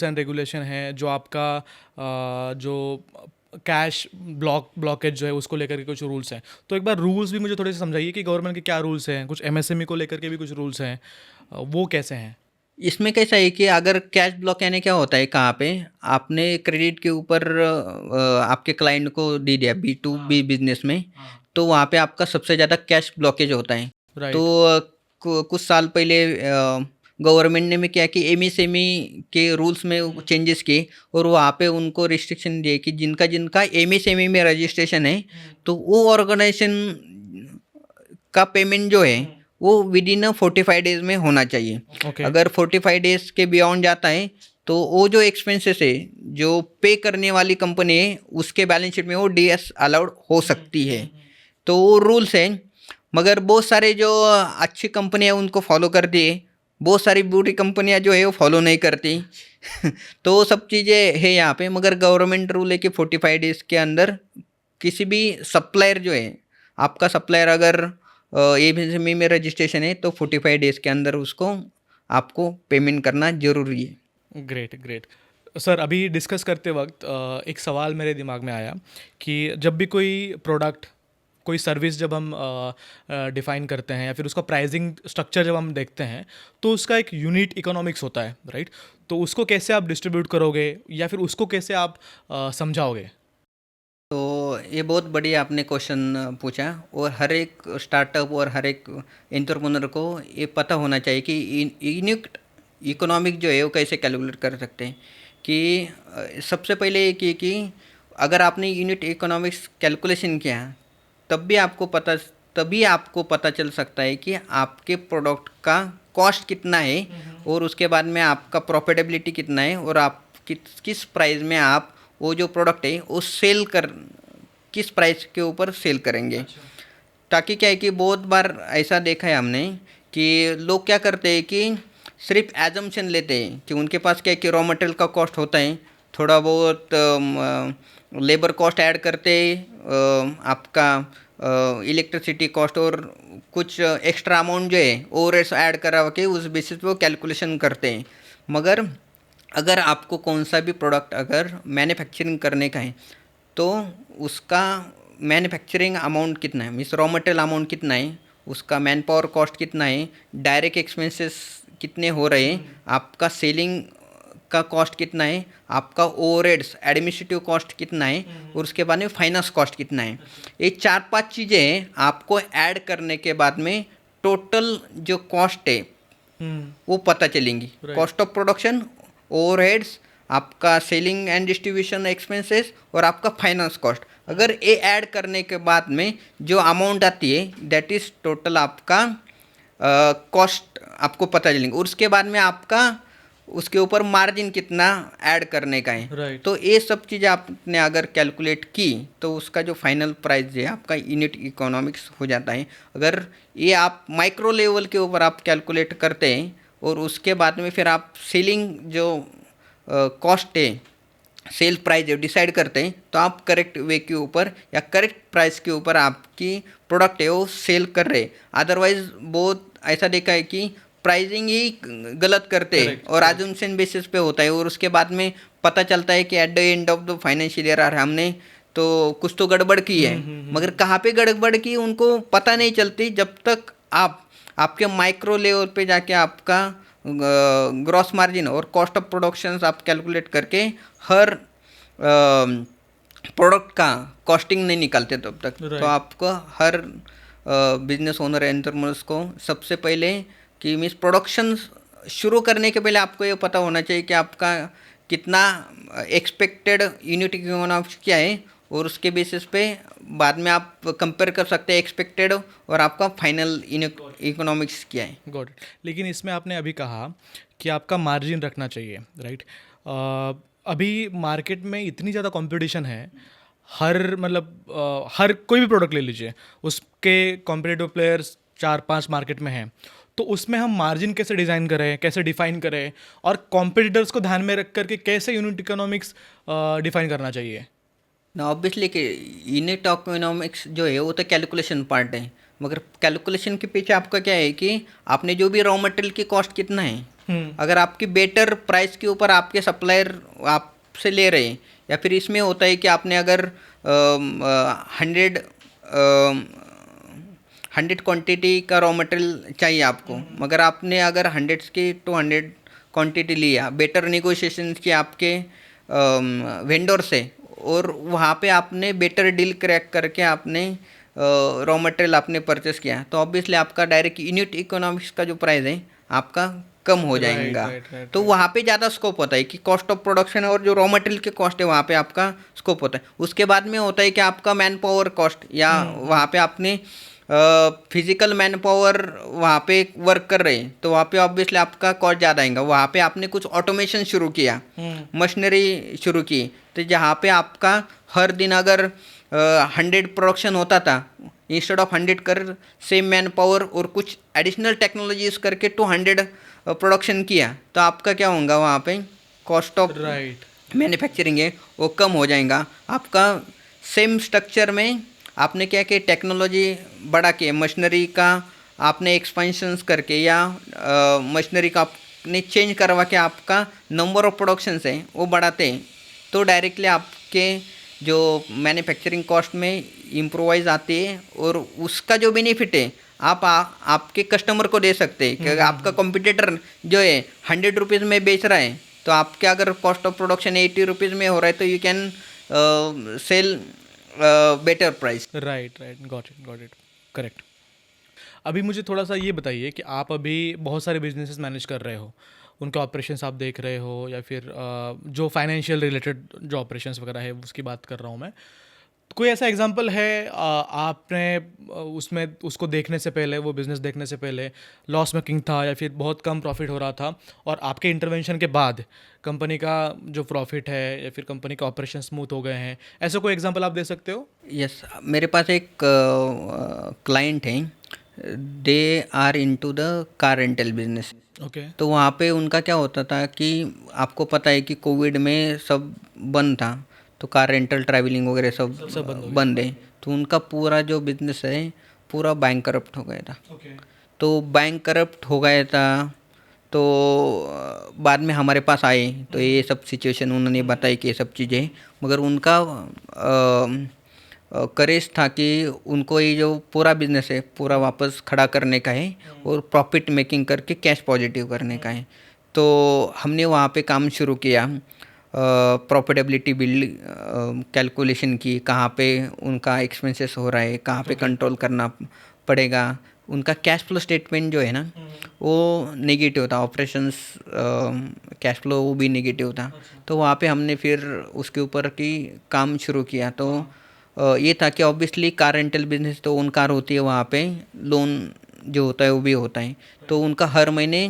एंड रेगुलेशन हैं जो आपका जो कैश ब्लॉकेज जो है उसको लेकर के कुछ रूल्स हैं, तो एक बार रूल्स भी मुझे थोड़े से समझाइए कि गवर्नमेंट के क्या रूल्स हैं। कुछ एमएसएमई को लेकर के भी कुछ रूल्स हैं, वो कैसे हैं? इसमें कैसा है कि अगर कैश ब्लॉक यानी क्या होता है, कहाँ पे आपने क्रेडिट के ऊपर आपके क्लाइंट को दे दिया B2B बिजनेस में, तो वहाँ पे आपका सबसे ज़्यादा कैश ब्लॉकेज होता है। तो राइट। कुछ साल पहले गवर्नमेंट ने में क्या कि एमएसएमई के रूल्स में चेंजेस किए, और वहाँ पे उनको रिस्ट्रिक्शन दिए कि जिनका जिनका एमएसएमई में रजिस्ट्रेशन है, तो वो ऑर्गेनाइजेशन का पेमेंट जो है वो विद इन 45 डेज में होना चाहिए। ओके। अगर 45 डेज के बियॉन्ड जाता है, तो वो जो एक्सपेंसेस है जो पे करने वाली कंपनी है उसके बैलेंस शीट में वो डीएस अलाउड हो सकती है। तो वो रूल्स हैं, मगर बहुत सारे जो अच्छी कंपनियां उनको फॉलो करती है, बहुत सारी बुरी कंपनियां जो है वो फॉलो नहीं करती। तो वो सब चीज़ें है यहाँ पे, मगर गवर्नमेंट रूल है कि 45 डेज के अंदर किसी भी सप्लायर जो है, आपका सप्लायर अगर एमएसएमई में रजिस्ट्रेशन है, तो 45 डेज के अंदर उसको आपको पेमेंट करना जरूरी है। Great great. सर, अभी डिस्कस करते वक्त एक सवाल मेरे दिमाग में आया कि जब भी कोई प्रोडक्ट, कोई सर्विस जब हम डिफ़ाइन करते हैं या फिर उसका प्राइसिंग स्ट्रक्चर जब हम देखते हैं, तो उसका एक यूनिट इकोनॉमिक्स होता है, राइट? तो उसको कैसे आप डिस्ट्रीब्यूट करोगे या फिर उसको कैसे आप समझाओगे? तो ये बहुत बढ़िया आपने क्वेश्चन पूछा, और हर एक स्टार्टअप और हर एक एंटरप्रेन्योर को ये पता होना चाहिए कि यूनिट इकोनॉमिक जो है वो कैसे कैलकुलेट कर सकते हैं। कि सबसे पहले ये कि अगर आपने यूनिट इकोनॉमिक्स कैलकुलेशन किया, तभी आपको पता चल सकता है कि आपके प्रोडक्ट का कॉस्ट कितना है, और उसके बाद में आपका प्रॉफिटेबिलिटी कितना है, और आप किस प्राइस में आप वो जो प्रोडक्ट है वो किस प्राइस के ऊपर सेल करेंगे। ताकि क्या है कि बहुत बार ऐसा देखा है हमने कि लोग क्या करते हैं कि सिर्फ एजम्पशन लेते हैं कि उनके पास क्या है कि रॉ मटेरियल का कॉस्ट होता है, थोड़ा बहुत लेबर कॉस्ट ऐड करते हैं, आपका इलेक्ट्रिसिटी कॉस्ट और कुछ एक्स्ट्रा अमाउंट जो है ओवरहेड्स ऐड करा के उस बेसिस पे वो कैलकुलेशन करते हैं। मगर अगर आपको कौन सा भी प्रोडक्ट अगर मैन्युफैक्चरिंग करने का है, तो उसका मैन्युफैक्चरिंग अमाउंट कितना है, मीन्स रॉ मटेरियल अमाउंट कितना है, उसका मैन पावर कॉस्ट कितना है, डायरेक्ट एक्सपेंसेस कितने हो रहे हैं, आपका सेलिंग का कॉस्ट कितना है, आपका ओवरहेड्स एडमिनिस्ट्रेटिव कॉस्ट कितना है, और उसके बाद में फाइनेंस कॉस्ट कितना है। ये 4-5 चीज़ें आपको ऐड करने के बाद में टोटल जो कॉस्ट है वो पता चलेंगी। कॉस्ट ऑफ प्रोडक्शन, ओवरहेड्स, आपका सेलिंग एंड डिस्ट्रीब्यूशन एक्सपेंसेस, और आपका फाइनेंस कॉस्ट, अगर ये ऐड करने के बाद में जो अमाउंट आती है दैट इज़ टोटल आपका कॉस्ट आपको पता चलेंगे। और उसके बाद में आपका उसके ऊपर मार्जिन कितना ऐड करने का है। राइट। तो ये सब चीज़ें आपने अगर कैलकुलेट की तो उसका जो फाइनल प्राइस है आपका यूनिट इकोनॉमिक्स हो जाता है। अगर ये आप माइक्रो लेवल के ऊपर आप कैलकुलेट करते हैं और उसके बाद में फिर आप सेलिंग जो कॉस्ट है, सेल प्राइस जो डिसाइड करते हैं, तो आप करेक्ट वे के ऊपर या करेक्ट प्राइस के ऊपर आपकी प्रोडक्ट है वो सेल कर रहे। अदरवाइज बहुत ऐसा देखा है कि प्राइसिंग ही गलत करते हैं Correct, और अजम्पशन बेसिस पे होता है और उसके बाद में पता चलता है कि at the end of the financial year हमने तो कुछ तो गड़बड़ की है, मगर कहाँ पे गड़बड़ की उनको पता नहीं चलती जब तक आप आपके माइक्रो लेवल पे जाके आपका ग्रॉस मार्जिन और कॉस्ट ऑफ प्रोडक्शन आप कैलकुलेट करके हर प्रोडक्ट का कॉस्टिंग नहीं निकालते तब तक। तो Right. आपको हर बिजनेस ओनर एंटरप्रेन्योर्स को सबसे पहले कि मीन्स प्रोडक्शन शुरू करने के पहले आपको ये पता होना चाहिए कि आपका कितना एक्सपेक्टेड यूनिट इकोनॉमिक्स क्या है और उसके बेसिस पे बाद में आप कंपेयर कर सकते हैं एक्सपेक्टेड और आपका फाइनल इकोनॉमिक्स क्या है। Got it. लेकिन इसमें आपने अभी कहा कि आपका मार्जिन रखना चाहिए, राइट? अभी मार्केट में इतनी ज़्यादा कंपटीशन है, हर मतलब हर कोई भी प्रोडक्ट ले लीजिए, उसके कॉम्पिटिटिव प्लेयर्स 4-5 मार्केट में हैं। तो उसमें हम मार्जिन कैसे डिज़ाइन करें, कैसे डिफाइन करें, और कॉम्पिटिटर्स को ध्यान में रख करके कैसे यूनिट इकोनॉमिक्स डिफाइन करना चाहिए? ना ऑब्वियसली कि यूनिट इकोनॉमिक्स जो है वो तो कैलकुलेशन पार्ट है, मगर कैलकुलेशन के पीछे आपका क्या है कि आपने जो भी रॉ मटेरियल की कॉस्ट कितना है, अगर आपकी बेटर प्राइस के ऊपर आपके सप्लायर आपसे ले रहे हैं, या फिर इसमें होता है कि आपने अगर 100 क्वांटिटी का रॉ मटेरियल चाहिए आपको, मगर आपने अगर 100 की 200 क्वांटिटी लिया, बेटर निगोशिएशन किया आपके वेंडर से और वहाँ पे आपने बेटर डील क्रैक करके आपने रॉ मटेरियल आपने परचेस किया, तो ऑब्वियसली आपका डायरेक्ट यूनिट इकोनॉमिक्स का जो प्राइस है आपका कम हो जाएगा। तो वहाँ पे ज़्यादा स्कोप होता है कि कॉस्ट ऑफ प्रोडक्शन और जो रॉ मटेरियल की कॉस्ट है वहाँ पे आपका स्कोप होता है। उसके बाद में होता है कि आपका मैन पावर कॉस्ट, या वहाँ पे आपने फिजिकल मैन पावर वहाँ पे वर्क कर रहे हैं तो वहाँ पे ऑब्वियसली आपका कॉस्ट ज़्यादा आएगा। वहाँ पे आपने कुछ ऑटोमेशन शुरू किया, मशीनरी शुरू की, तो जहाँ पे आपका हर दिन अगर 100 प्रोडक्शन होता था, इंस्टेड ऑफ 100 कर सेम मैन पावर और कुछ एडिशनल टेक्नोलॉजीज करके 200 प्रोडक्शन किया, तो आपका क्या होगा वहाँ पे कॉस्ट ऑफ राइट मैन्युफैक्चरिंग है वो कम हो जाएगा। आपका सेम स्ट्रक्चर में आपने क्या कि टेक्नोलॉजी बढ़ा के मशीनरी का आपने एक्सपेंशंस करके या मशीनरी का आपने चेंज करवा के आपका नंबर ऑफ प्रोडक्शंस है वो बढ़ाते हैं, तो डायरेक्टली आपके जो मैन्युफैक्चरिंग कॉस्ट में इम्प्रोवाइज आती है और उसका जो बेनिफिट है आपके कस्टमर को दे सकते हैं। कि आपका कॉम्पिटिटर जो है 100 रुपीज़ में बेच रहा है, तो आपके अगर कॉस्ट ऑफ प्रोडक्शन 80 रुपीज़ में हो रहा है तो you can sell better price. Right got it correct. अभी मुझे थोड़ा सा ये बताइए कि आप अभी बहुत सारे बिजनेसेस मैनेज कर रहे हो, उनके ऑपरेशंस आप देख रहे हो, या फिर जो फाइनेंशियल रिलेटेड जो ऑपरेशंस वगैरह है उसकी बात कर रहा हूँ मैं। कोई ऐसा एग्जांपल है आपने उसमें उसको देखने से पहले, वो बिज़नेस देखने से पहले लॉस मेकिंग था या फिर बहुत कम प्रॉफिट हो रहा था, और आपके इंटरवेंशन के बाद कंपनी का जो प्रॉफिट है या फिर कंपनी का ऑपरेशन स्मूथ हो गए हैं, ऐसा कोई एग्जांपल आप दे सकते हो? यस, मेरे पास एक क्लाइंट है, they are into the car rental business. Okay. तो वहाँ पे उनका क्या होता था कि आपको पता है कि कोविड में सब बंद था, तो कार रेंटल ट्रैवलिंग वगैरह सब बंद है, तो उनका पूरा जो बिजनेस है पूरा बैंक करप्ट हो गया था। तो बैंक करप्ट हो गया था, तो बाद में हमारे पास आए तो ये सब सिचुएशन उन्होंने बताई कि ये सब चीज़ें, मगर उनका करेज था कि उनको ये जो पूरा बिजनेस है पूरा वापस खड़ा करने का है और प्रॉफिट मेकिंग करके कैश पॉजिटिव करने का है। तो हमने वहाँ पे काम शुरू किया, प्रॉफिटेबिलिटी बिल्ड कैलकुलेशन की, कहाँ पे उनका एक्सपेंसेस हो रहा है, कहाँ पे कंट्रोल करना पड़ेगा। उनका कैश फ्लो स्टेटमेंट जो है ना वो नेगेटिव था, ऑपरेशंस कैश फ्लो वो भी नेगेटिव था। तो वहाँ पे हमने फिर उसके ऊपर की काम शुरू किया। तो ये था कि ऑब्वियसली कार रेंटल बिजनेस तो ओन कार होती है, वहाँ पे लोन जो होता है वो भी होता है, तो उनका हर महीने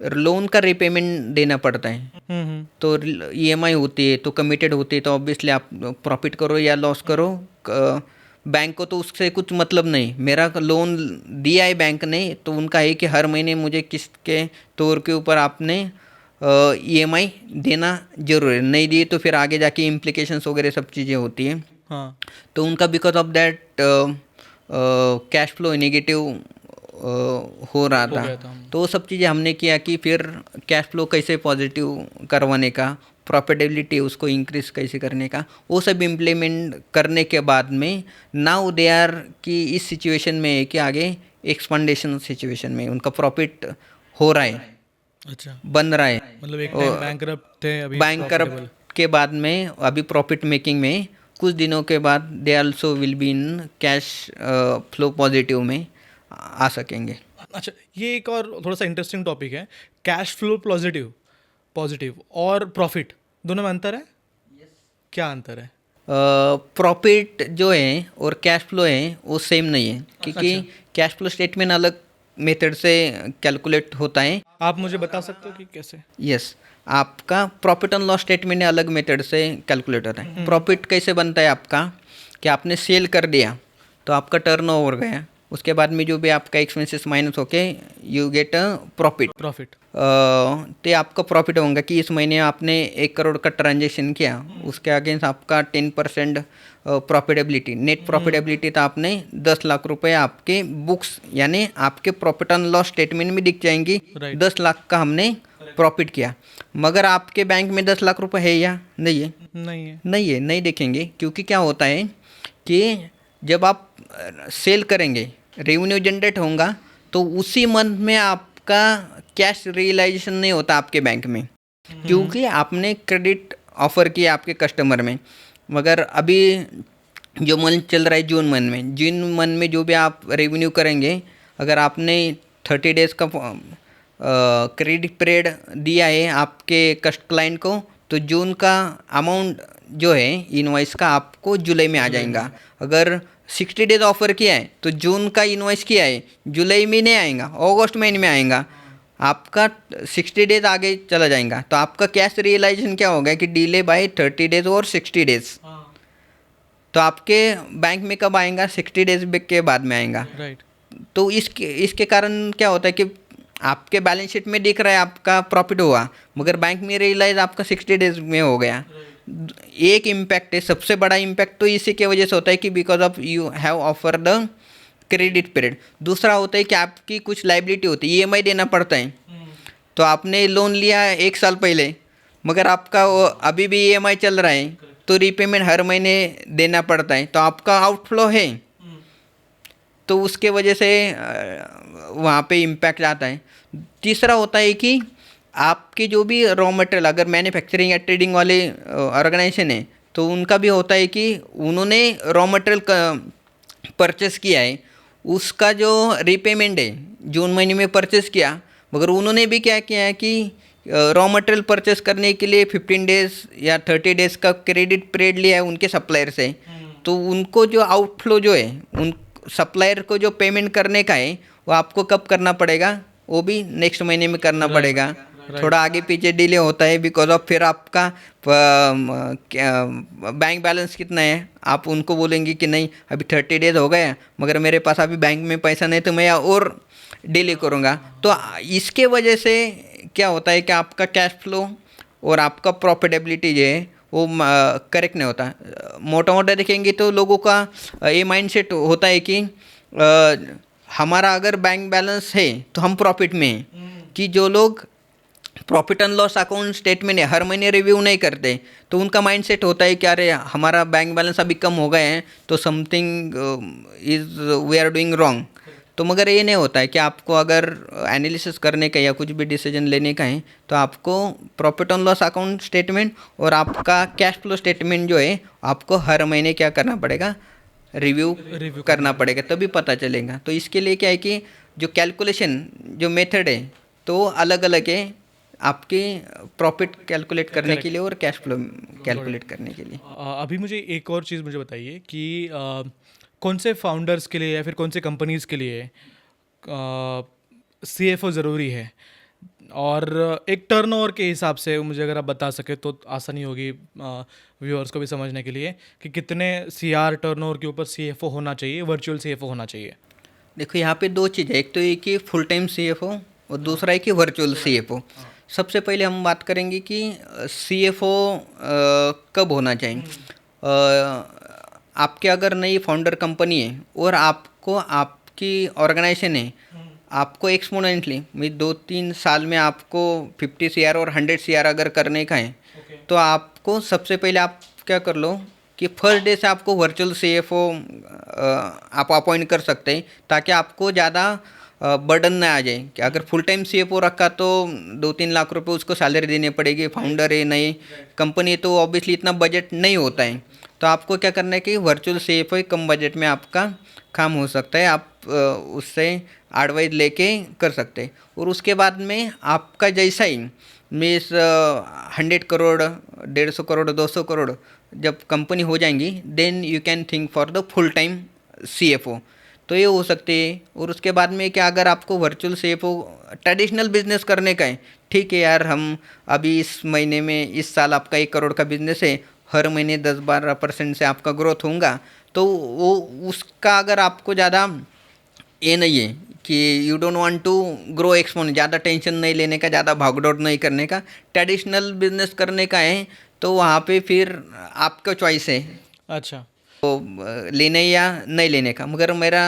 लोन का रिपेमेंट देना पड़ता है। तो ईएमआई होती है तो कमिटेड होती है, तो ऑब्वियसली आप प्रॉफिट करो या लॉस करो, बैंक को तो उससे कुछ मतलब नहीं। मेरा लोन दिया है बैंक ने, तो उनका है कि हर महीने मुझे किस्त के तौर के ऊपर आपने ईएमआई देना जरूर है। नहीं दिए तो फिर आगे जाके इम्प्लीकेशंस वगैरह सब चीज़ें होती हैं। हाँ। तो उनका because of that cash flow negative हो रहा हो था। गया था। तो वो सब चीज़ें हमने किया कि फिर कैश फ्लो कैसे पॉजिटिव करवाने का, प्रॉफिटेबिलिटी उसको इंक्रीज कैसे करने का, वो सब इम्प्लीमेंट करने के बाद में नाउ दे आर कि इस सिचुएशन में है कि आगे एक्सपांडेशन सिचुएशन में उनका प्रॉफिट हो रहा है, अच्छा, बन रहा है। मतलब एक टाइम बैंकरप्ट थे, अभी बैंक प्रॉफिटेबल। के बाद में अभी प्रॉफिट मेकिंग में, कुछ दिनों के बाद they also will be in cash flow positive में आ सकेंगे। अच्छा, ये एक और थोड़ा सा इंटरेस्टिंग टॉपिक है, कैश फ्लो पॉजिटिव पॉजिटिव और प्रॉफिट, दोनों में अंतर है? क्या अंतर है? प्रॉफिट जो है और कैश फ्लो है वो सेम नहीं है, क्योंकि कैश फ्लो स्टेटमेंट अलग मेथड से कैलकुलेट होता है। आप मुझे बता सकते हो कि कैसे? यस, आपका प्रॉफिट एंड लॉस स्टेटमेंट अलग मेथड से कैलकुलेट होता है। प्रॉफिट कैसे बनता है आपका, कि आपने सेल कर दिया तो आपका टर्नओवर गया, उसके बाद में जो भी आपका एक्सपेंसेस माइनस होके you get a profit. Profit. तो आपका प्रॉफिट होगा कि इस महीने आपने 1 करोड़ का ट्रांजेक्शन किया, उसके अगेंस्ट आपका 10% प्रॉफिटेबिलिटी, नेट प्रॉफिटेबिलिटी तो आपने 10 लाख रुपए आपके बुक्स यानी आपके प्रॉफिट एंड लॉस स्टेटमेंट में दिख जाएंगी। Right. 10 लाख का हमने प्रॉफिट किया, मगर आपके बैंक में 10 लाख रुपए है या नहीं है? नहीं है। नहीं है, नहीं देखेंगे, क्योंकि क्या होता है कि जब आप सेल करेंगे, रेवेन्यू जनरेट होगा, तो उसी मंथ में आपका कैश रियलाइजेशन नहीं होता आपके बैंक में, क्योंकि आपने क्रेडिट ऑफर किया आपके कस्टमर में। मगर अभी जो मंथ चल रहा है जून मंथ में जो भी आप रेवेन्यू करेंगे, अगर आपने 30 डेज़ का क्रेडिट पीरियड दिया है आपके क्लाइंट को, तो जून का अमाउंट जो है इनवॉइस का आपको जुलाई में आ जाएगा। अगर 60 डेज ऑफर किया है तो जून का इनवॉइस किया है जुलाई में नहीं आएगा, अगस्त महीने में आएगा, आपका 60 डेज आगे चला जाएगा। तो आपका कैश रियलाइजेशन क्या होगा कि डिले बाय 30 डेज और 60 डेज। तो आपके बैंक में कब आएगा? 60 डेज के बाद में आएगा। राइट। तो इसके कारण क्या होता है कि आपके बैलेंस शीट में दिख रहा है आपका प्रॉफिट हुआ, मगर बैंक में रियलाइज आपका 60 डेज में हो गया। एक इम्पैक्ट है, सबसे बड़ा इम्पैक्ट तो इसी की वजह से होता है कि because of you have offer the credit period. दूसरा होता है कि आपकी कुछ लाइबिलिटी होती है, ईएमआई देना पड़ता है। तो आपने लोन लिया 1 साल पहले, मगर आपका अभी भी ईएमआई चल रहा है, तो रीपेमेंट हर महीने देना पड़ता है, तो आपका आउटफ्लो है। तो उसके वजह से वहाँ पे इम्पैक्ट आता है। तीसरा होता है कि आपके जो भी रॉ मटेरियल, अगर मैन्युफैक्चरिंग या ट्रेडिंग वाले ऑर्गेनाइजेशन है, तो उनका भी होता है कि उन्होंने रॉ मटेरियल परचेस किया है, उसका जो रीपेमेंट है जून महीने में परचेस किया, मगर उन्होंने भी क्या किया है कि रॉ मटेरियल परचेस करने के लिए 15 डेज या 30 डेज का क्रेडिट पीरियड लिया है उनके सप्लायर से। तो उनको जो आउटफ्लो जो है, उन सप्लायर को जो पेमेंट करने का है, वो आपको कब करना पड़ेगा? वो भी नेक्स्ट महीने में करना पड़ेगा। थोड़ा आगे पीछे डिले होता है बिकॉज ऑफ फिर आपका बैंक बैलेंस कितना है, आप उनको बोलेंगे कि नहीं अभी 30 डेज हो गए मगर मेरे पास अभी बैंक में पैसा नहीं, तो मैं और डिले करूँगा। तो इसके वजह से क्या होता है कि आपका कैश फ्लो और आपका प्रॉफिटेबिलिटी जो है वो करेक्ट नहीं होता। मोटा मोटा देखेंगे तो लोगों का ये माइंडसेट होता है कि हमारा अगर बैंक बैलेंस है तो हम प्रॉफिट में हैं, कि जो लोग profit and loss account statement है हर महीने रिव्यू नहीं करते, तो उनका माइंडसेट होता है कि अरे हमारा बैंक बैलेंस अभी कम हो गए हैं तो something is we are doing wrong. तो मगर ये नहीं होता है कि आपको अगर एनालिसिस करने का या कुछ भी डिसीजन लेने का है, तो आपको profit and loss account statement और आपका कैश फ्लो स्टेटमेंट जो है आपको हर महीने क्या करना पड़ेगा? रिव्यू करना पड़ेगा, तभी पता चलेगा। तो इसके लिए क्या है कि जो कैलकुलेशन जो मेथड है तो अलग अलग है आपके प्रॉफिट कैलकुलेट करने के लिए और कैश फ्लो कैलकुलेट करने के लिए। अभी मुझे एक और चीज़ मुझे बताइए कि कौन से फाउंडर्स के लिए या फिर कौन से कंपनीज़ के लिए CFO ज़रूरी है? और एक टर्नओवर के हिसाब से मुझे अगर आप बता सके तो आसानी होगी व्यूअर्स को भी समझने के लिए कि कितने सीआर टर्नओवर के ऊपर सीएफओ होना चाहिए, वर्चुअल सीएफओ होना चाहिए। देखो यहाँ पे दो चीज़ है, एक तो ये कि फुल टाइम सीएफओ और दूसरा है कि वर्चुअल सीएफओ। सबसे पहले हम बात करेंगे कि सीएफओ कब होना चाहिए। आपके अगर नई फाउंडर कंपनी है और आपको आपकी ऑर्गेनाइजेशन है, आपको एक्सपोनेंटली मैं 2-3 साल में आपको 50 CR और 100 CR अगर करने का है, तो आपको सबसे पहले आप क्या कर लो कि फर्स्ट डे से आपको वर्चुअल सीएफओ आप अपॉइंट कर सकते हैं, ताकि आपको ज़्यादा बर्डन ना आ जाए कि अगर फुल टाइम सीएफओ रखा तो 2-3 लाख रुपए उसको सैलरी देनी पड़ेगी। फाउंडर है, नई कंपनी, तो ऑब्वियसली इतना बजट नहीं होता है। तो आपको क्या करना है कि वर्चुअल सीएफओ कम बजट में आपका काम हो सकता है, आप उससे एडवाइस लेके कर सकते हैं। और उसके बाद में आपका जैसा ही मीन्स 100 करोड़, 150 करोड़, 200 करोड़ जब कंपनी हो जाएंगी, then you can think for the full time CFO. तो ये हो सकती है। और उसके बाद में क्या, अगर आपको वर्चुअल सीएफओ ट्रेडिशनल बिजनेस करने का है, ठीक है यार, हम अभी इस महीने में, इस साल आपका 1 करोड़ का बिजनेस है, हर महीने 10-12% से आपका ग्रोथ होगा, तो वो उसका अगर आपको ज़्यादा ये नहीं है कि you don't want to grow एक्सपोन, ज़्यादा टेंशन नहीं लेने का, ज़्यादा भागदौड़ नहीं करने का, ट्रेडिशनल बिजनेस करने का है, तो वहाँ पे फिर आपका चॉइस है अच्छा। तो लेने या नहीं लेने का। मगर मेरा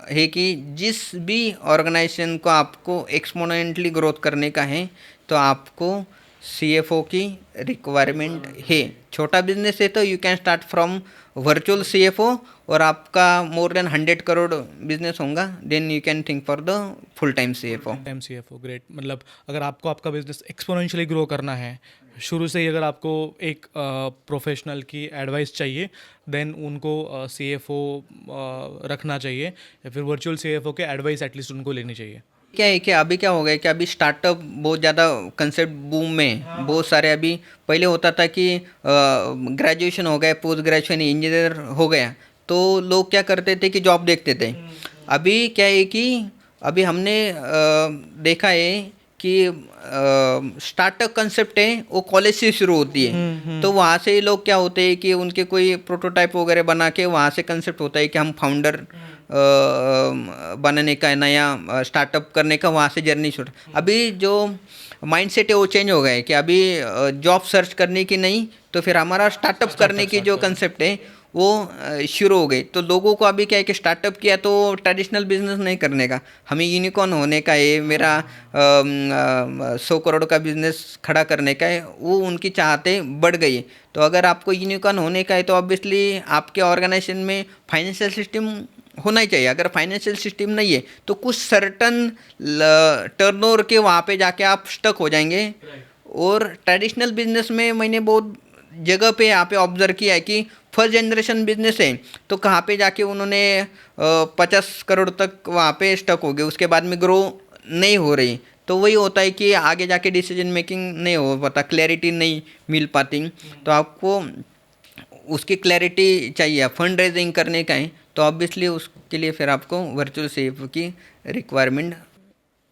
है कि जिस भी ऑर्गेनाइजेशन को आपको एक्सपोनेंटली ग्रोथ करने का है, तो आपको सीएफओ की रिक्वायरमेंट है। छोटा बिजनेस है तो you can start from virtual CFO, और आपका मोर देन 100 करोड़ बिजनेस होगा, then you can think for the full time CFO. Time CFO, great. मतलब अगर आपको आपका बिजनेस एक्सपोनेंशियली ग्रो करना है, शुरू से ही अगर आपको एक प्रोफेशनल की एडवाइस चाहिए, देन उनको सीएफओ रखना चाहिए, या फिर वर्चुअल सीएफओ के एडवाइस एटलीस्ट उनको लेनी चाहिए। क्या है कि अभी क्या हो गया कि अभी स्टार्टअप बहुत ज़्यादा कंसेप्ट बूम में है। बहुत सारे, अभी पहले होता था कि ग्रेजुएशन हो गया, पोस्ट ग्रेजुएशन इंजीनियर हो गया, तो लोग क्या करते थे कि जॉब देखते थे। अभी क्या है कि अभी हमने देखा है कि स्टार्टअप कंसेप्ट है वो कॉलेज से शुरू होती है। तो वहाँ से लोग क्या होते हैं कि उनके कोई प्रोटोटाइप वगैरह बना के वहाँ से कंसेप्ट होता है कि हम फाउंडर बनाने का, नया स्टार्टअप करने का, वहाँ से जर्नी शुरू। अभी जो माइंडसेट है वो चेंज हो गया है कि अभी जॉब सर्च करने की नहीं, तो फिर हमारा स्टार्टअप करने की जो कंसेप्ट है वो शुरू हो गई। तो लोगों को अभी क्या है कि स्टार्टअप किया तो ट्रेडिशनल बिजनेस नहीं करने का, हमें यूनिकॉर्न होने का है, मेरा 100 करोड़ का बिजनेस खड़ा करने का है, वो उनकी चाहते बढ़ गई। तो अगर आपको यूनिकॉर्न होने का है तो ऑब्वियसली आपके ऑर्गेनाइजेशन में फाइनेंशियल सिस्टम होना ही चाहिए। अगर फाइनेंशियल सिस्टम नहीं है तो कुछ सर्टन टर्नओवर के वहाँ पे जाके आप स्टक हो जाएंगे। और ट्रेडिशनल बिजनेस में मैंने बहुत जगह पे यहाँ पे ऑब्जर्व किया है कि फर्स्ट जनरेशन बिजनेस है तो कहाँ पे जाके उन्होंने 50 करोड़ तक वहाँ पे स्टक हो गए, उसके बाद में ग्रो नहीं हो रही। तो वही होता है कि आगे जाके डिसीजन मेकिंग नहीं हो पाता, क्लैरिटी नहीं मिल पाती। तो आपको उसकी क्लैरिटी चाहिए, फंड रेजिंग करने का है तो ऑब्वियसली उसके लिए फिर आपको वर्चुअल सेफ की रिक्वायरमेंट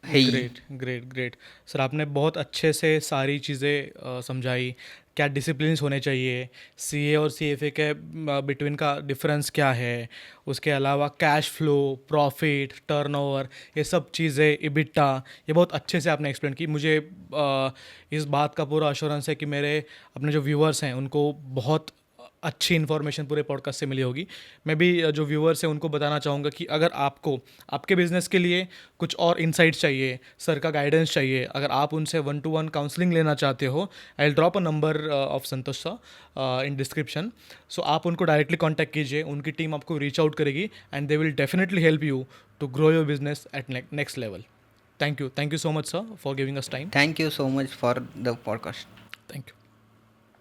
है ही। ग्रेट ग्रेट ग्रेट सर, आपने बहुत अच्छे से सारी चीज़ें समझाई। क्या डिसिप्लिन्स होने चाहिए, सीए और सीएफए के बिटवीन का डिफरेंस क्या है, उसके अलावा कैश फ्लो, प्रॉफिट, टर्नओवर, ये सब चीज़ें, इबिटा, ये बहुत अच्छे से आपने एक्सप्लेन की। मुझे इस बात का पूरा अश्योरेंस है कि मेरे अपने जो व्यूअर्स हैं उनको बहुत अच्छी इन्फॉर्मेशन पूरे पॉडकास्ट से मिली होगी। मैं भी जो व्यूअर्स हैं उनको बताना चाहूँगा कि अगर आपको आपके बिजनेस के लिए कुछ और इनसाइट्स चाहिए, सर का गाइडेंस चाहिए, अगर आप उनसे 1-to-1 काउंसलिंग लेना चाहते हो, I will drop a number of Santosh sir in description. So आप उनको डायरेक्टली कॉन्टैक्ट कीजिए, उनकी टीम आपको रीच आउट करेगी and they will definitely help you to grow your business at next level. Thank you so much sir for giving us time. Thank you so much for the podcast. Thank you.